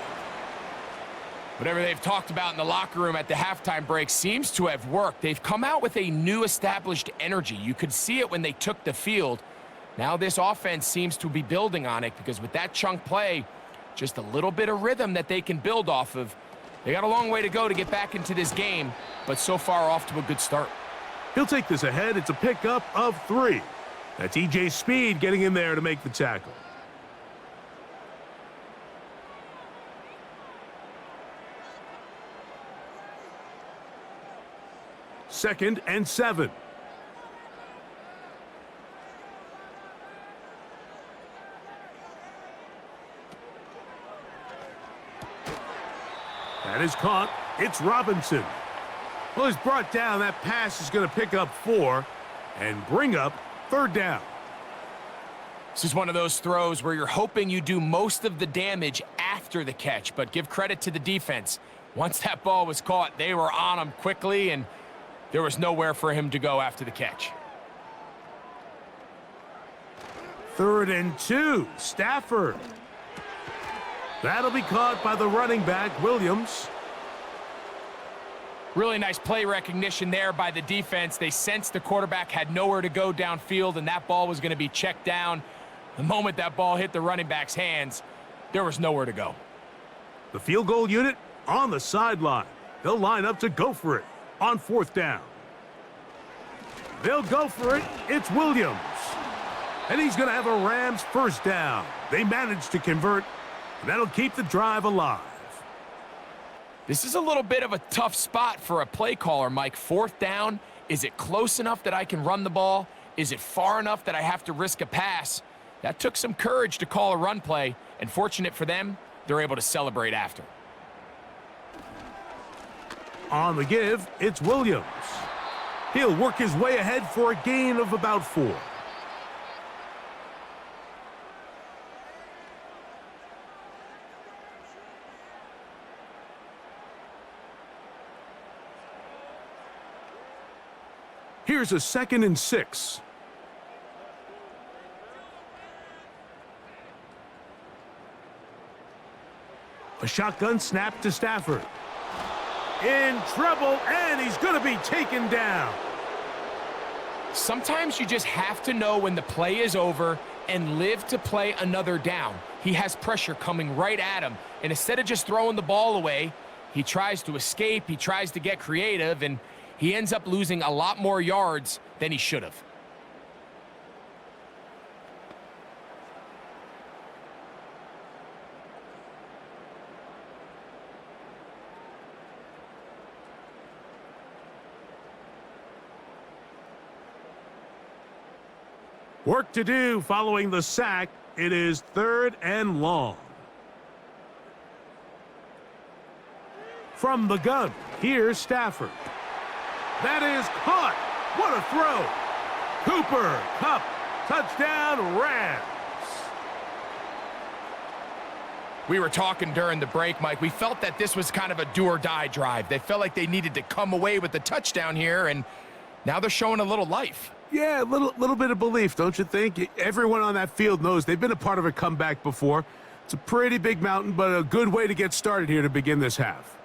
Whatever they've talked about in the locker room at the halftime break seems to have worked. They've come out with a new established energy. You could see it when they took the field. Now this offense seems to be building on it because with that chunk play, just a little bit of rhythm that they can build off of. They got a long way to go to get back into this game, but so far off to a good start. He'll take this ahead. It's a pickup of 3. That's E.J. Speed getting in there to make the tackle. Second and 7. That is caught. It's Robinson. Well, he's brought down. That pass is going to pick up 4 and bring up 3rd down. This is one of those throws where you're hoping you do most of the damage after the catch, but give credit to the defense. Once that ball was caught, they were on him quickly, and there was nowhere for him to go after the catch. 3rd and 2. Stafford. That'll be caught by the running back, Williams. Really nice play recognition there by the defense. They sensed the quarterback had nowhere to go downfield, and that ball was going to be checked down. The moment that ball hit the running back's hands, there was nowhere to go. The field goal unit on the sideline. They'll line up to go for it on 4th down. They'll go for it. It's Williams. And he's going to have a Rams 1st down. They managed to convert. That'll keep the drive alive. This is a little bit of a tough spot for a play caller, Mike. 4th down, is it close enough that I can run the ball? Is it far enough that I have to risk a pass? That took some courage to call a run play, and fortunate for them, they're able to celebrate after. On the give, it's Williams. He'll work his way ahead for a gain of about 4. Here's a 2nd and 6. A shotgun snap to Stafford. In trouble, and he's going to be taken down. Sometimes you just have to know when the play is over and live to play another down. He has pressure coming right at him, and instead of just throwing the ball away, he tries to escape, he tries to get creative, and he ends up losing a lot more yards than he should have. Work to do following the sack. It is 3rd and long. From the gun, here's Stafford. That is caught. What a throw. Cooper, Kupp, touchdown, Rams. We were talking during the break, Mike. We felt that this was kind of a do-or-die drive. They felt like they needed to come away with the touchdown here, and now they're showing a little life. Yeah, a little bit of belief, don't you think? Everyone on that field knows they've been a part of a comeback before. It's a pretty big mountain, but a good way to get started here to begin this half.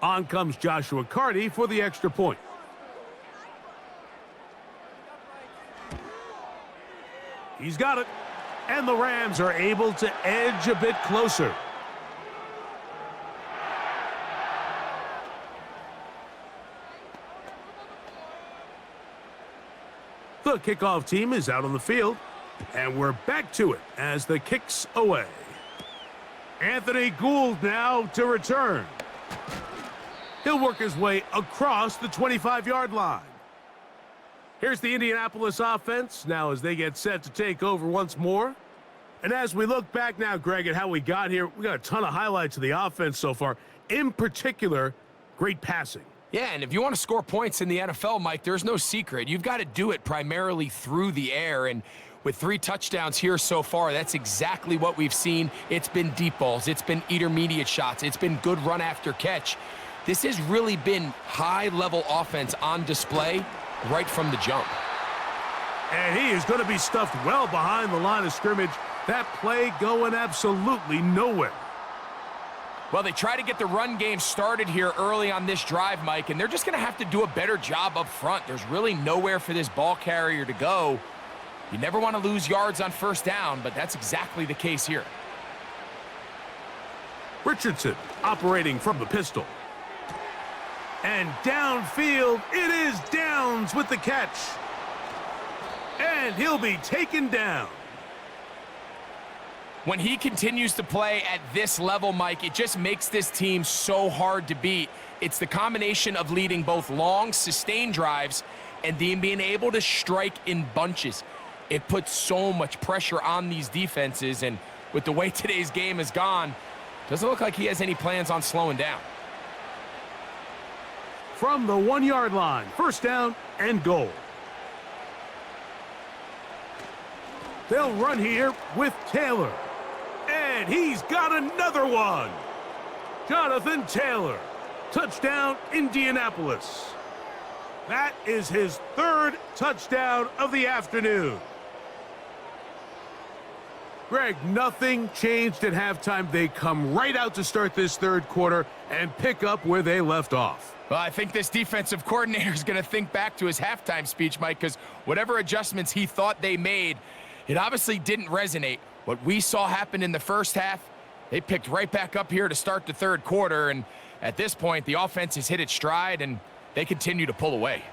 On comes Joshua Carty for the extra point. He's got it. And the Rams are able to edge a bit closer. The kickoff team is out on the field, and we're back to it as the kick's away. Anthony Gould now to return. He'll work his way across the 25-yard line. Here's the Indianapolis offense now as they get set to take over once more. And as we look back now, Greg, at how we got here, we got a ton of highlights of the offense so far. In particular, great passing. Yeah, and if you want to score points in the NFL, Mike, there's no secret. You've got to do it primarily through the air, and with 3 touchdowns here so far, that's exactly what we've seen. It's been deep balls. It's been intermediate shots. It's been good run after catch. This has really been high-level offense on display right from the jump. And he is going to be stuffed well behind the line of scrimmage. That play going absolutely nowhere. Well, they try to get the run game started here early on this drive, Mike, and they're just going to have to do a better job up front. There's really nowhere for this ball carrier to go. You never want to lose yards on first down, but that's exactly the case here. Richardson operating from the pistol. And downfield, it is Downs with the catch. And he'll be taken down. When he continues to play at this level, Mike, it just makes this team so hard to beat. It's the combination of leading both long, sustained drives and then being able to strike in bunches. It puts so much pressure on these defenses, and with the way today's game has gone, doesn't look like he has any plans on slowing down. From the 1-yard line, first down and goal. They'll run here with Taylor. And he's got another one. Jonathan Taylor. Touchdown, Indianapolis. That is his 3rd touchdown of the afternoon. Greg, nothing changed at halftime. They come right out to start this 3rd quarter and pick up where they left off. Well, I think this defensive coordinator is going to think back to his halftime speech, Mike, because whatever adjustments he thought they made, it obviously didn't resonate. What we saw happen in the first half, they picked right back up here to start the 3rd quarter, and at this point, the offense has hit its stride, and they continue to pull away.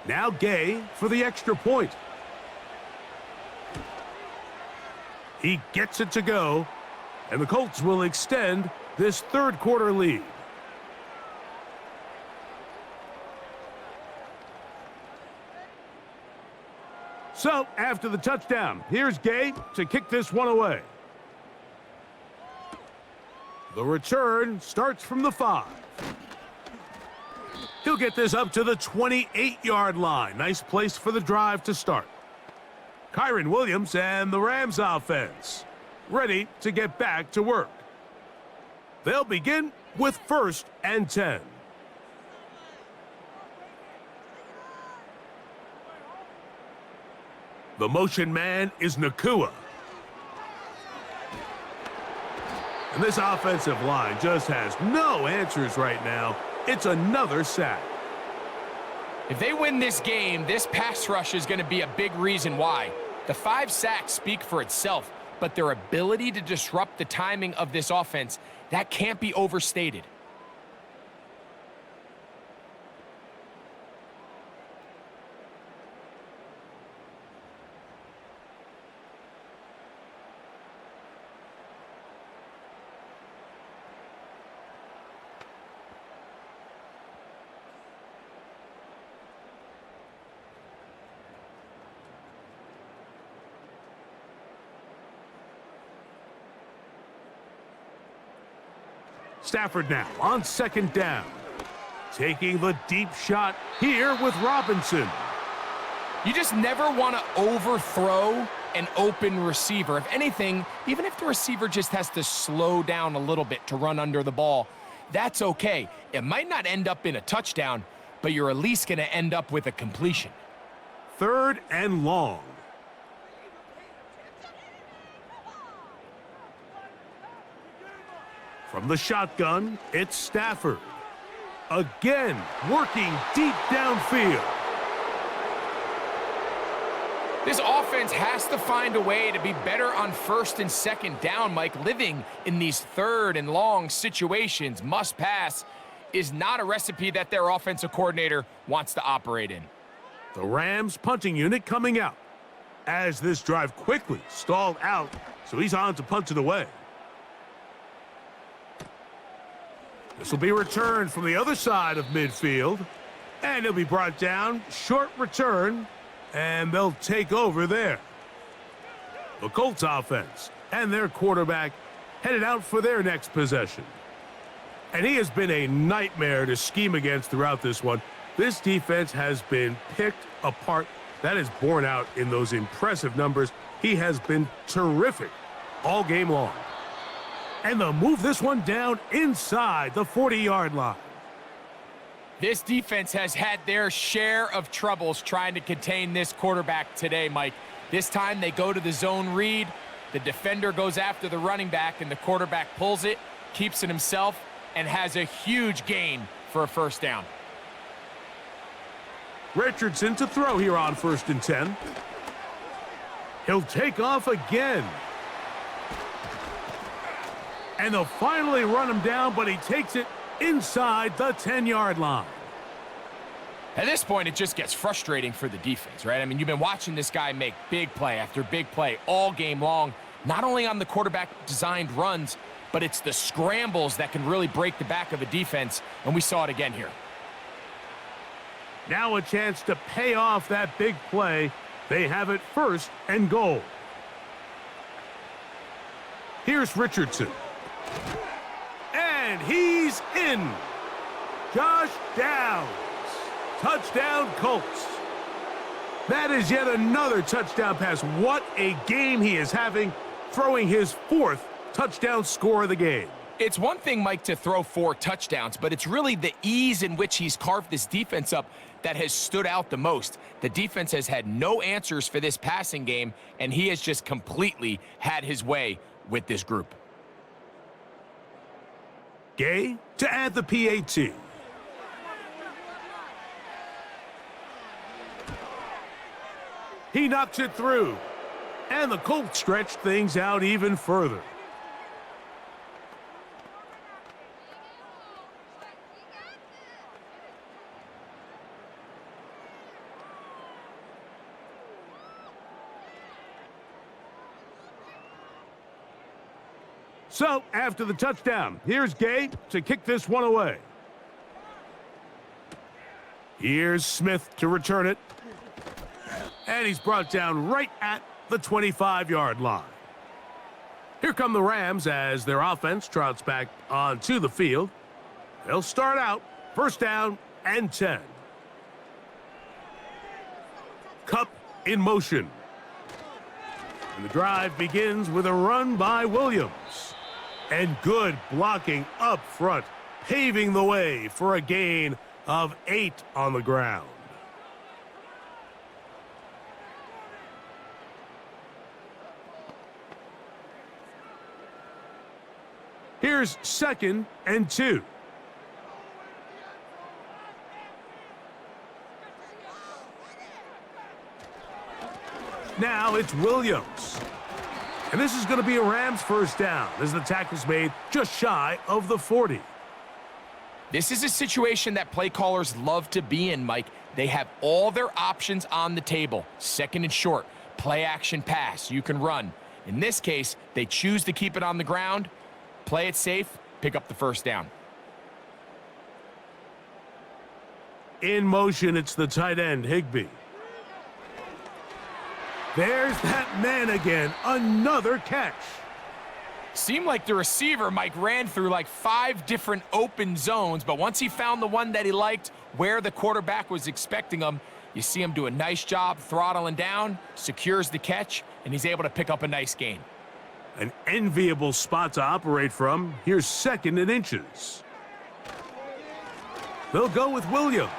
Now Gay for the extra point. He gets it to go, and the Colts will extend this 3rd quarter lead. So, after the touchdown, here's Gay to kick this one away. The return starts from the 5. He'll get this up to the 28-yard line. Nice place for the drive to start. Kyron Williams and the Rams offense ready to get back to work. They'll begin with 1st and 10. The motion man is Nakua. And this offensive line just has no answers right now. It's another sack. If they win this game, this pass rush is going to be a big reason why. The 5 sacks speak for itself, but their ability to disrupt the timing of this offense, that can't be overstated. Stafford now on 2nd down. Taking the deep shot here with Robinson. You just never want to overthrow an open receiver. If anything, even if the receiver just has to slow down a little bit to run under the ball, that's okay. It might not end up in a touchdown, but you're at least going to end up with a completion. 3rd and long. From the shotgun, it's Stafford. Again, working deep downfield. This offense has to find a way to be better on 1st and 2nd down, Mike. Living in these 3rd and long situations, must pass, is not a recipe that their offensive coordinator wants to operate in. The Rams punting unit coming out as this drive quickly stalled out, so he's on to punt it away. This will be returned from the other side of midfield, and it'll be brought down. Short return, and they'll take over there. The Colts offense and their quarterback headed out for their next possession. And he has been a nightmare to scheme against throughout this one. This defense has been picked apart. That is borne out in those impressive numbers. He has been terrific all game long. And they'll move this one down inside the 40-yard line. This defense has had their share of troubles trying to contain this quarterback today, Mike. This time they go to the zone read. The defender goes after the running back, and the quarterback pulls it, keeps it himself, and has a huge gain for a 1st down. Richardson to throw here on 1st and 10. He'll take off again. And they'll finally run him down, but he takes it inside the 10-yard line. At this point, it just gets frustrating for the defense, right? I mean, you've been watching this guy make big play after big play all game long, not only on the quarterback-designed runs, but it's the scrambles that can really break the back of a defense, and we saw it again here. Now a chance to pay off that big play. They have it 1st and goal. Here's Richardson. And he's in. Josh Downs. Touchdown, Colts. That is yet another touchdown pass. What a game he is having, throwing his 4th touchdown score of the game. It's one thing, Mike, to throw 4 touchdowns, but it's really the ease in which he's carved this defense up that has stood out the most. The defense has had no answers for this passing game, and he has just completely had his way with this group. Gay to add the PAT. He knocks it through, and the Colts stretch things out even further. So, after the touchdown, here's Gay to kick this one away. Here's Smith to return it. And he's brought down right at the 25-yard line. Here come the Rams as their offense trots back onto the field. They'll start out 1st down and 10. Kupp in motion. And the drive begins with a run by Williams. And good blocking up front, paving the way for a gain of 8 on the ground. Here's 2nd and 2. Now it's Williams. And this is going to be a Rams first down as the tackle's made just shy of the 40. This is a situation that play callers love to be in, Mike. They have all their options on the table. 2nd and short, play action pass, you can run. In this case, they choose to keep it on the ground, play it safe, pick up the first down. In motion, it's the tight end, Higbee. There's that man again, another catch. Seemed like the receiver, Mike, ran through like 5 different open zones, but once he found the one that he liked, where the quarterback was expecting him, you see him do a nice job throttling down, secures the catch, and he's able to pick up a nice gain. An enviable spot to operate from. Here's 2nd and inches. They'll go with Williams.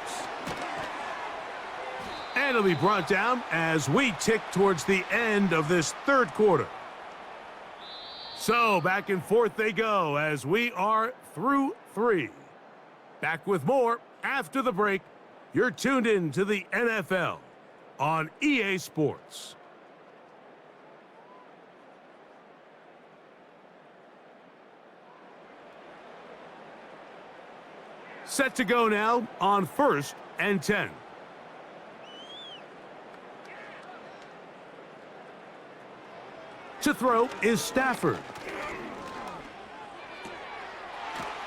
And it'll be brought down as we tick towards the end of this 3rd quarter. So back and forth they go as we are through 3. Back with more after the break. You're tuned in to the NFL on EA Sports. Set to go now on 1st and 10. To throw is Stafford.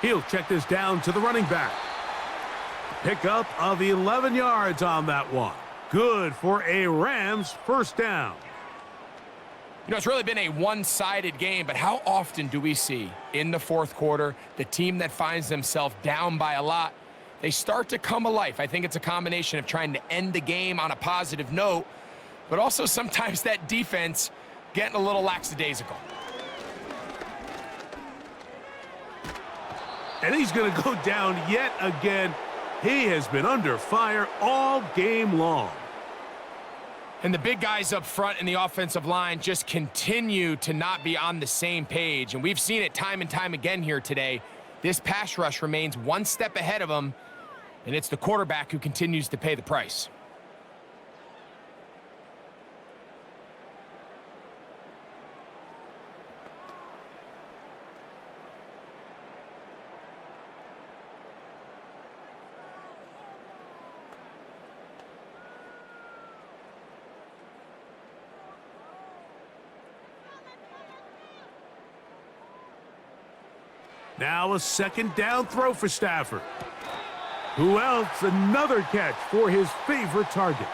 He'll check this down to the running back. Pickup of 11 yards on that one. Good for a Rams first down. You know, it's really been a one-sided game, but how often do we see in the 4th quarter the team that finds themselves down by a lot, they start to come alive? I think it's a combination of trying to end the game on a positive note, but also sometimes that defense getting a little lackadaisical. And he's going to go down yet again. He has been under fire all game long. And the big guys up front in the offensive line just continue to not be on the same page. And we've seen it time and time again here today. This pass rush remains one step ahead of them, and it's the quarterback who continues to pay the price. Now a 2nd down throw for Stafford. Who else? Another catch for his favorite target.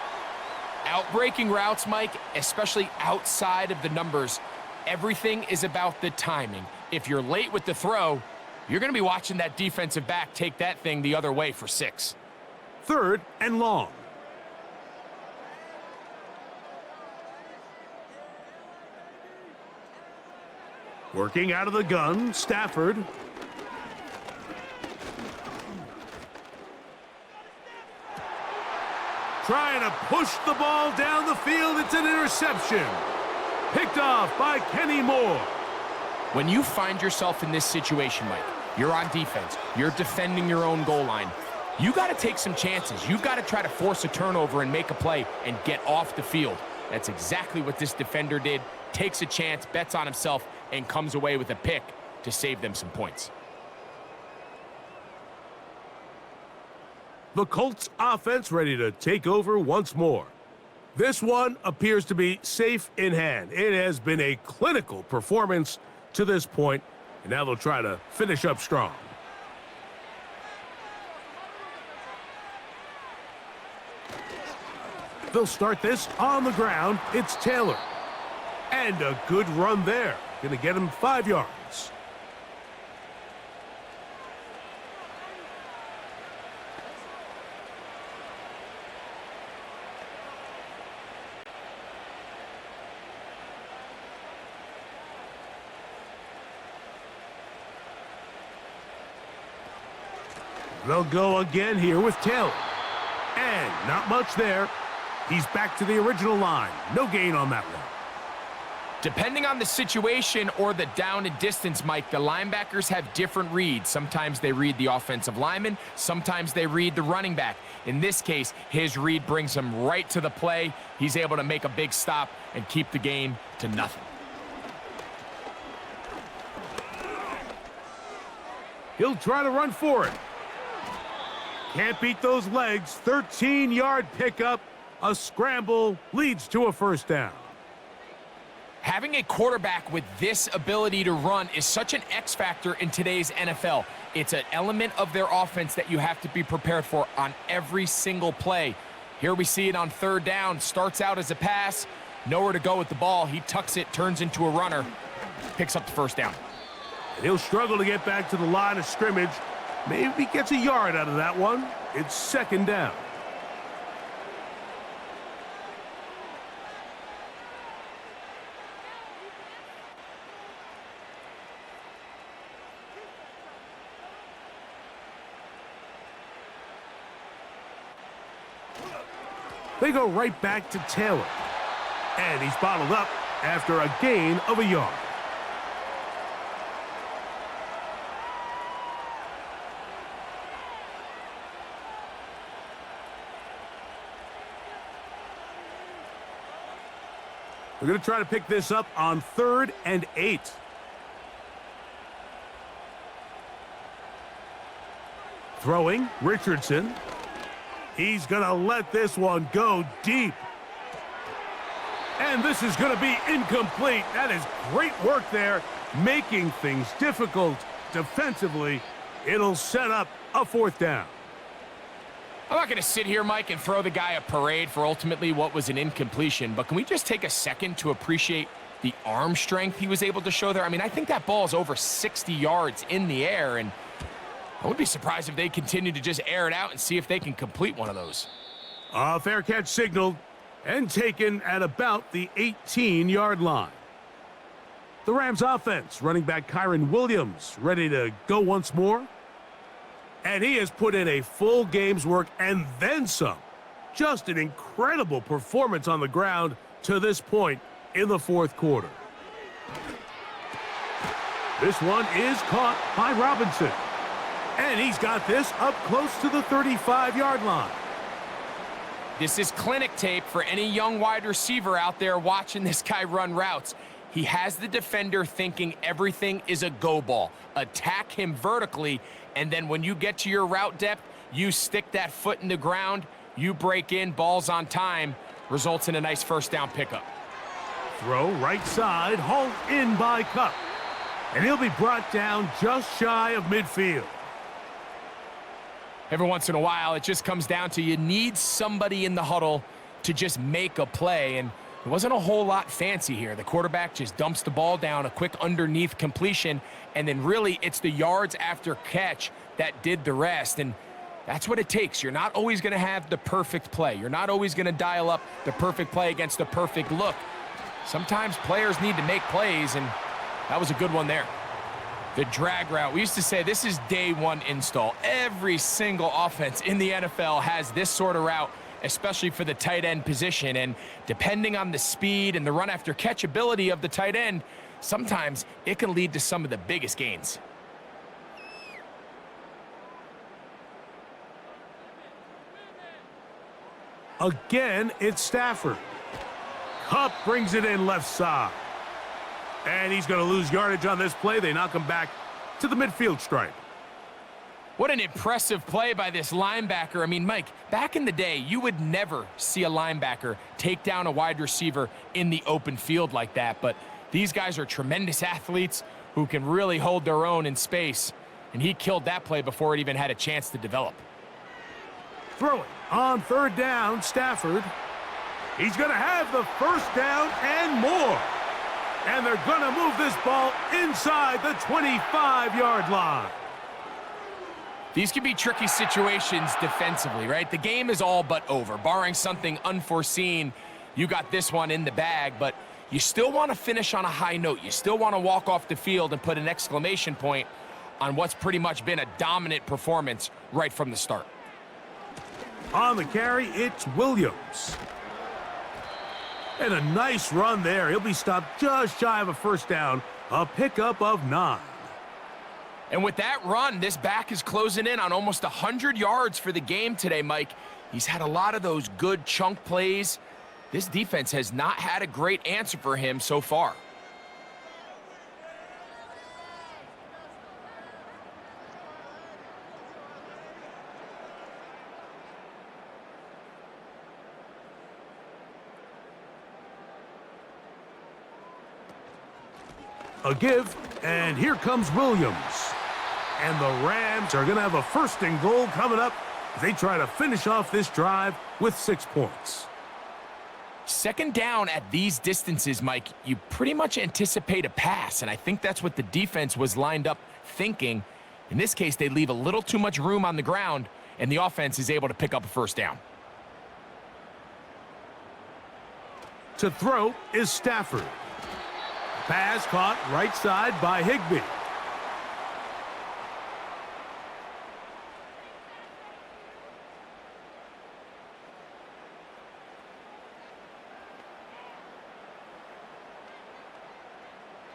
Outbreaking routes, Mike, especially outside of the numbers, everything is about the timing. If you're late with the throw, you're going to be watching that defensive back take that thing the other way for 6. 3rd and long. Working out of the gun, Stafford. Trying to push the ball down the field. It's an interception. Picked off by Kenny Moore. When you find yourself in this situation, Mike, you're on defense, you're defending your own goal line, you got to take some chances. You've got to try to force a turnover and make a play and get off the field. That's exactly what this defender did. Takes a chance, bets on himself, and comes away with a pick to save them some points. The Colts offense ready to take over once more. This one appears to be safe in hand. It has been a clinical performance to this point, and now they'll try to finish up strong. They'll start this on the ground. It's Taylor. And a good run there. Gonna get him 5 yards. They'll go again here with Taylor. And not much there. He's back to the original line. No gain on that one. Depending on the situation or the down and distance, Mike, the linebackers have different reads. Sometimes they read the offensive lineman. Sometimes they read the running back. In this case, his read brings him right to the play. He's able to make a big stop and keep the game to nothing. He'll try to run for it. Can't beat those legs. 13-yard pickup. A scramble leads to a first down. Having a quarterback with this ability to run is such an X factor in today's NFL. It's an element of their offense that you have to be prepared for on every single play. Here we see it on third down. Starts out as a pass. Nowhere to go with the ball. He tucks it, turns into a runner. Picks up the first down. He'll struggle to get back to the line of scrimmage. Maybe gets a yard out of that one. It's second down. They go right back to Taylor. And he's bottled up after a gain of a yard. We're going to try to pick this up on 3rd and 8. Throwing, Richardson. He's going to let this one go deep. And this is going to be incomplete. That is great work there, making things difficult defensively. It'll set up a 4th down. I'm not going to sit here, Mike, and throw the guy a parade for ultimately what was an incompletion, but can we just take a second to appreciate the arm strength he was able to show there? I mean, I think that ball is over 60 yards in the air, and I wouldn't be surprised if they continue to just air it out and see if they can complete one of those. A fair catch signaled and taken at about the 18-yard line. The Rams offense, running back Kyron Williams, ready to go once more. And he has put in a full game's work and then some. Just an incredible performance on the ground to this point in the 4th quarter. This one is caught by Robinson. And he's got this up close to the 35-yard line. This is clinic tape for any young wide receiver out there watching this guy run routes. He has the defender thinking everything is a go ball. Attack him vertically, and then when you get to your route depth, you stick that foot in the ground, you break in, balls on time, results in a nice first down pickup. Throw right side, hauled in by Kupp. And he'll be brought down just shy of midfield. Every once in a while, it just comes down to you need somebody in the huddle to just make a play, and it wasn't a whole lot fancy here. The quarterback just dumps the ball down, a quick underneath completion, and then really it's the yards after catch that did the rest, and that's what it takes. You're not always going to have the perfect play. You're not always going to dial up the perfect play against the perfect look. Sometimes players need to make plays, and that was a good one there. The drag route. We used to say this is day one install. Every single offense in the NFL has this sort of route, especially for the tight end position. And depending on the speed and the run after catch ability of the tight end, sometimes it can lead to some of the biggest gains. Again, it's Stafford. Kupp brings it in left side. And he's going to lose yardage on this play. They knock him back to the midfield stripe. What an impressive play by this linebacker. I mean, Mike, back in the day, you would never see a linebacker take down a wide receiver in the open field like that. But these guys are tremendous athletes who can really hold their own in space. And he killed that play before it even had a chance to develop. Throwing on 3rd down, Stafford. He's going to have the first down and more. And they're going to move this ball inside the 25-yard line. These can be tricky situations defensively, right? The game is all but over. Barring something unforeseen, you got this one in the bag, but you still want to finish on a high note. You still want to walk off the field and put an exclamation point on what's pretty much been a dominant performance right from the start. On the carry, it's Williams. And a nice run there. He'll be stopped just shy of a first down. A pickup of 9. And with that run, this back is closing in on almost 100 yards for the game today, Mike. He's had a lot of those good chunk plays. This defense has not had a great answer for him so far. A give, and here comes Williams. And the Rams are going to have a 1st and goal coming up as they try to finish off this drive with 6 points. 2nd down at these distances, Mike, you pretty much anticipate a pass, and I think that's what the defense was lined up thinking. In this case, they leave a little too much room on the ground, and the offense is able to pick up a 1st down. To throw is Stafford. Pass caught right side by Higbee.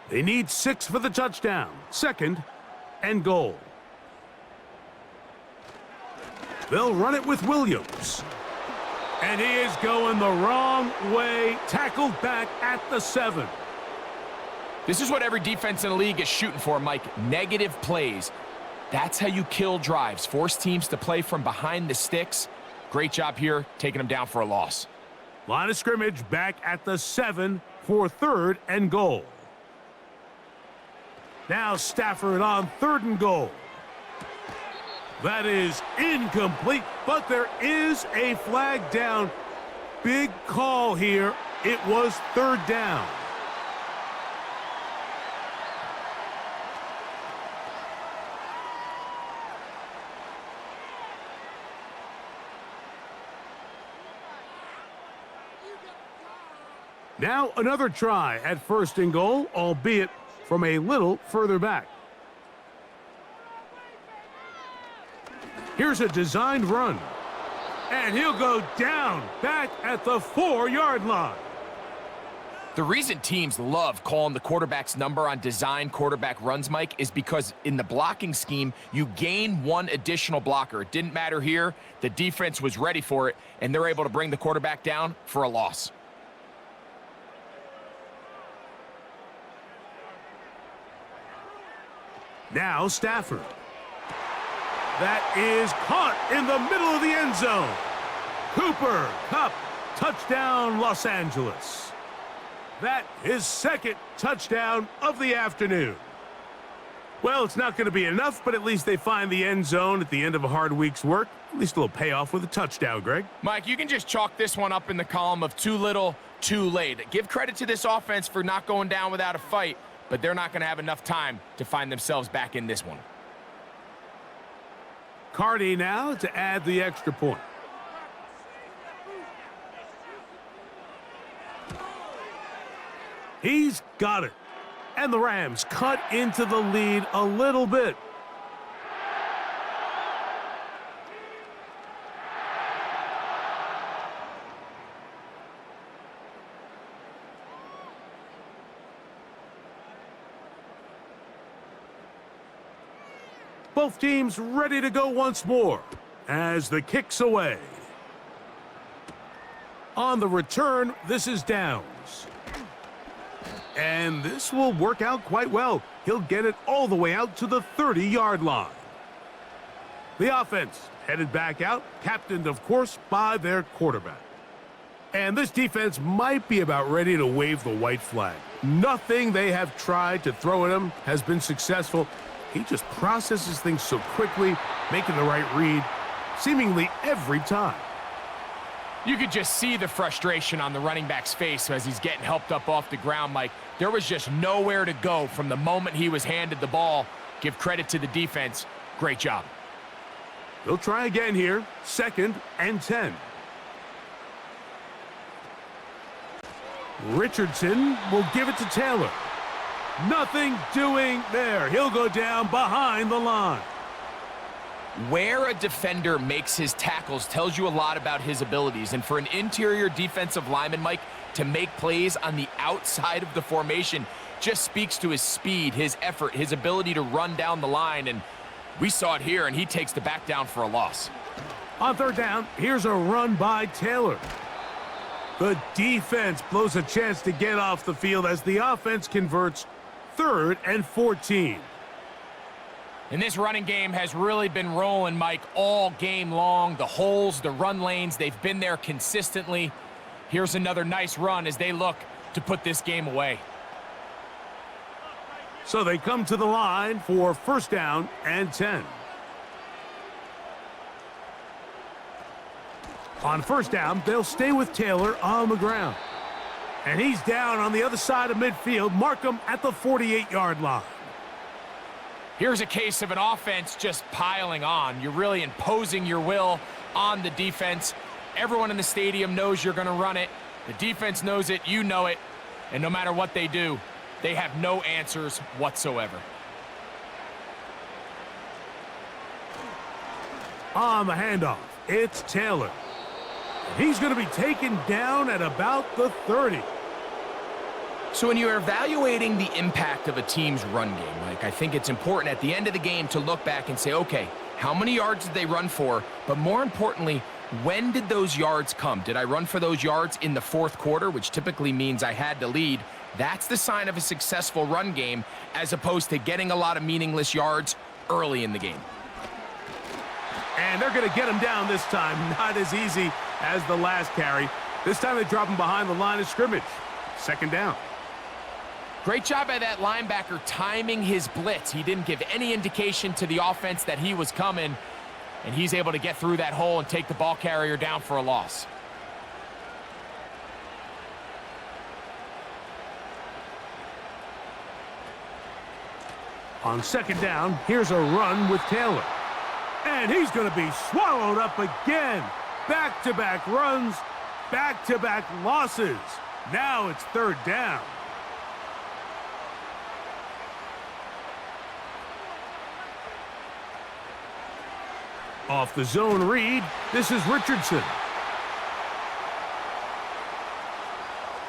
They need 6 for the touchdown. 2nd and goal. They'll run it with Williams. And he is going the wrong way. Tackled back at the 7. This is what every defense in the league is shooting for, Mike. Negative plays. That's how you kill drives. Force teams to play from behind the sticks. Great job here, taking them down for a loss. Line of scrimmage back at the 7 for 3rd and goal. Now Stafford on 3rd and goal. That is incomplete, but there is a flag down. Big call here. It was 3rd down. Now another try at 1st and goal, albeit from a little further back. Here's a designed run. And he'll go down back at the 4-yard line. The reason teams love calling the quarterback's number on design quarterback runs, Mike, is because in the blocking scheme, you gain 1 additional blocker. It didn't matter here. The defense was ready for it, and they're able to bring the quarterback down for a loss. Now Stafford. That is caught in the middle of the end zone. Kupp, touchdown Los Angeles. That is 2nd touchdown of the afternoon. Well, it's not going to be enough, but at least they find the end zone at the end of a hard week's work. At least it'll pay off with a touchdown, Greg. Mike, you can just chalk this one up in the column of too little, too late. Give credit to this offense for not going down without a fight, but they're not going to have enough time to find themselves back in this one. Cardi now to add the extra point. He's got it. And the Rams cut into the lead a little bit. Both teams ready to go once more as the kick's away. On the return, this is Downs. And this will work out quite well. He'll get it all the way out to the 30-yard line. The offense headed back out, captained, of course, by their quarterback. And this defense might be about ready to wave the white flag. Nothing they have tried to throw at him has been successful. He just processes things so quickly, making the right read, seemingly every time. You could just see the frustration on the running back's face as he's getting helped up off the ground, Mike. There was just nowhere to go from the moment he was handed the ball. Give credit to the defense. Great job. They'll try again here. 2nd and 10. Richardson will give it to Taylor. Nothing doing there. He'll go down behind the line. Where a defender makes his tackles tells you a lot about his abilities. And for an interior defensive lineman, Mike, to make plays on the outside of the formation just speaks to his speed, his effort, his ability to run down the line. And we saw it here, and he takes the back down for a loss. On third down, here's a run by Taylor. The defense blows a chance to get off the field as the offense converts 3rd and 14. And this running game has really been rolling, Mike, all game long. The holes, the run lanes, they've been there consistently. Here's another nice run as they look to put this game away. So they come to the line for 1st down and 10. On 1st down, they'll stay with Taylor on the ground. And he's down on the other side of midfield. Mark him at the 48-yard line. Here's a case of an offense just piling on. You're really imposing your will on the defense. Everyone in the stadium knows you're going to run it. The defense knows it, you know it. And no matter what they do, they have no answers whatsoever. On the handoff, it's Taylor. He's going to be taken down at about the 30. So when you're evaluating the impact of a team's run game, Mike, I think it's important at the end of the game to look back and say, okay, how many yards did they run for? But more importantly, when did those yards come? Did I run for those yards in the 4th quarter, which typically means I had to lead? That's the sign of a successful run game, as opposed to getting a lot of meaningless yards early in the game. And they're going to get him down this time. Not as easy as the last carry. This time they drop him behind the line of scrimmage. 2nd down. Great job by that linebacker timing his blitz. He didn't give any indication to the offense that he was coming, and he's able to get through that hole and take the ball carrier down for a loss. On 2nd down, here's a run with Taylor. And he's going to be swallowed up again. Back-to-back runs, back-to-back losses. Now it's 3rd down. Off the zone read, this is Richardson.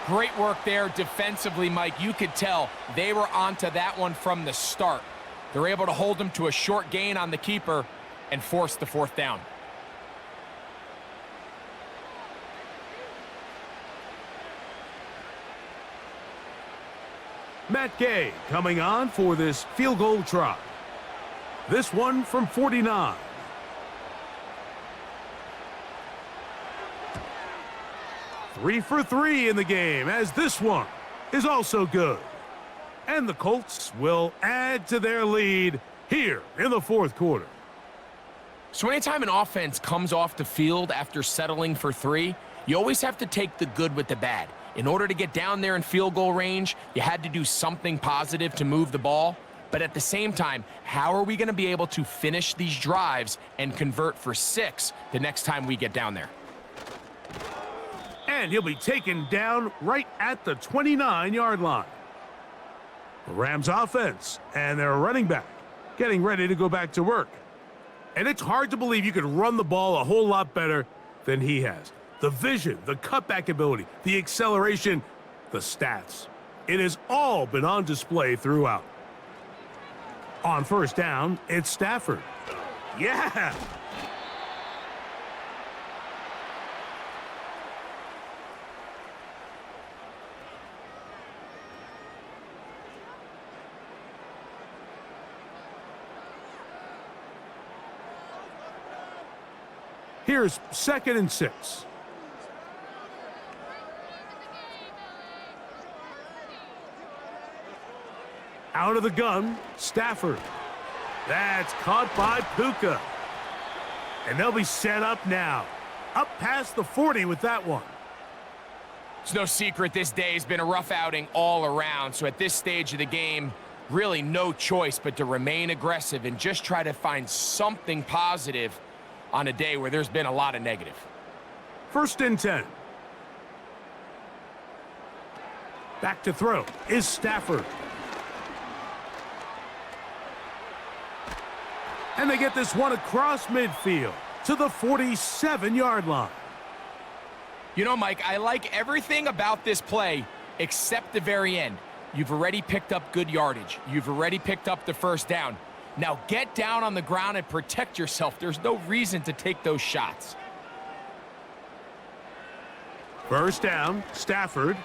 Great work there defensively, Mike. You could tell they were onto that one from the start. They're able to hold him to a short gain on the keeper and force the 4th down. Matt Gay coming on for this field goal try. This one from 49. Three for 3 in the game, as this one is also good. And the Colts will add to their lead here in the 4th quarter. So anytime an offense comes off the field after settling for 3, you always have to take the good with the bad. In order to get down there in field goal range, you had to do something positive to move the ball. But at the same time, how are we going to be able to finish these drives and convert for 6 the next time we get down there? And he'll be taken down right at the 29-yard line. The Rams offense and their running back getting ready to go back to work. And it's hard to believe you could run the ball a whole lot better than he has. The vision, the cutback ability, the acceleration, the stats. It has all been on display throughout. On 1st down, it's Stafford. Yeah! Here's 2nd and 6. Out of the gun, Stafford. That's caught by Puka. And they'll be set up now. Up past the 40 with that one. It's no secret this day has been a rough outing all around. So at this stage of the game, really no choice but to remain aggressive and just try to find something positive on a day where there's been a lot of negative. 1st and 10. Back to throw is Stafford. And they get this one across midfield to the 47-yard line. You know, Mike, I like everything about this play except the very end. You've already picked up good yardage. You've already picked up the first down. Now get down on the ground and protect yourself. There's no reason to take those shots. First down, Stafford.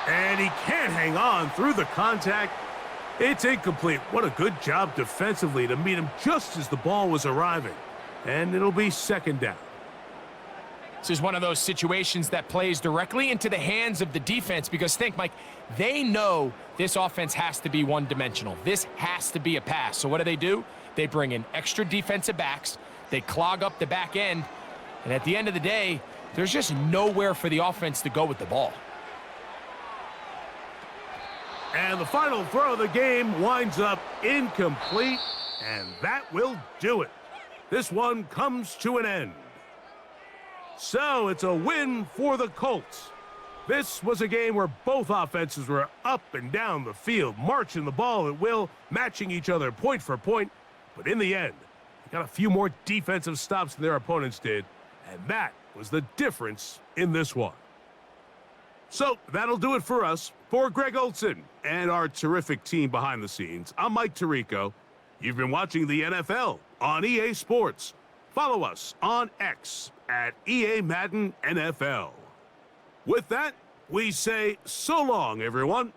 And he can't hang on through the contact. It's incomplete. What a good job defensively to meet him just as the ball was arriving. And it'll be second down. This is one of those situations that plays directly into the hands of the defense because think, Mike, they know this offense has to be one-dimensional. This has to be a pass. So what do? They bring in extra defensive backs. They clog up the back end. And at the end of the day, there's just nowhere for the offense to go with the ball. And the final throw of the game winds up incomplete, and that will do it. This one comes to an end. So it's a win for the Colts. This was a game where both offenses were up and down the field, marching the ball at will, matching each other point for point. But in the end, they got a few more defensive stops than their opponents did, and that was the difference in this one. So that'll do it for us. For Greg Olson and our terrific team behind the scenes, I'm Mike Tirico. You've been watching the NFL on EA Sports. Follow us on X at EA Madden NFL. With that, we say so long, everyone.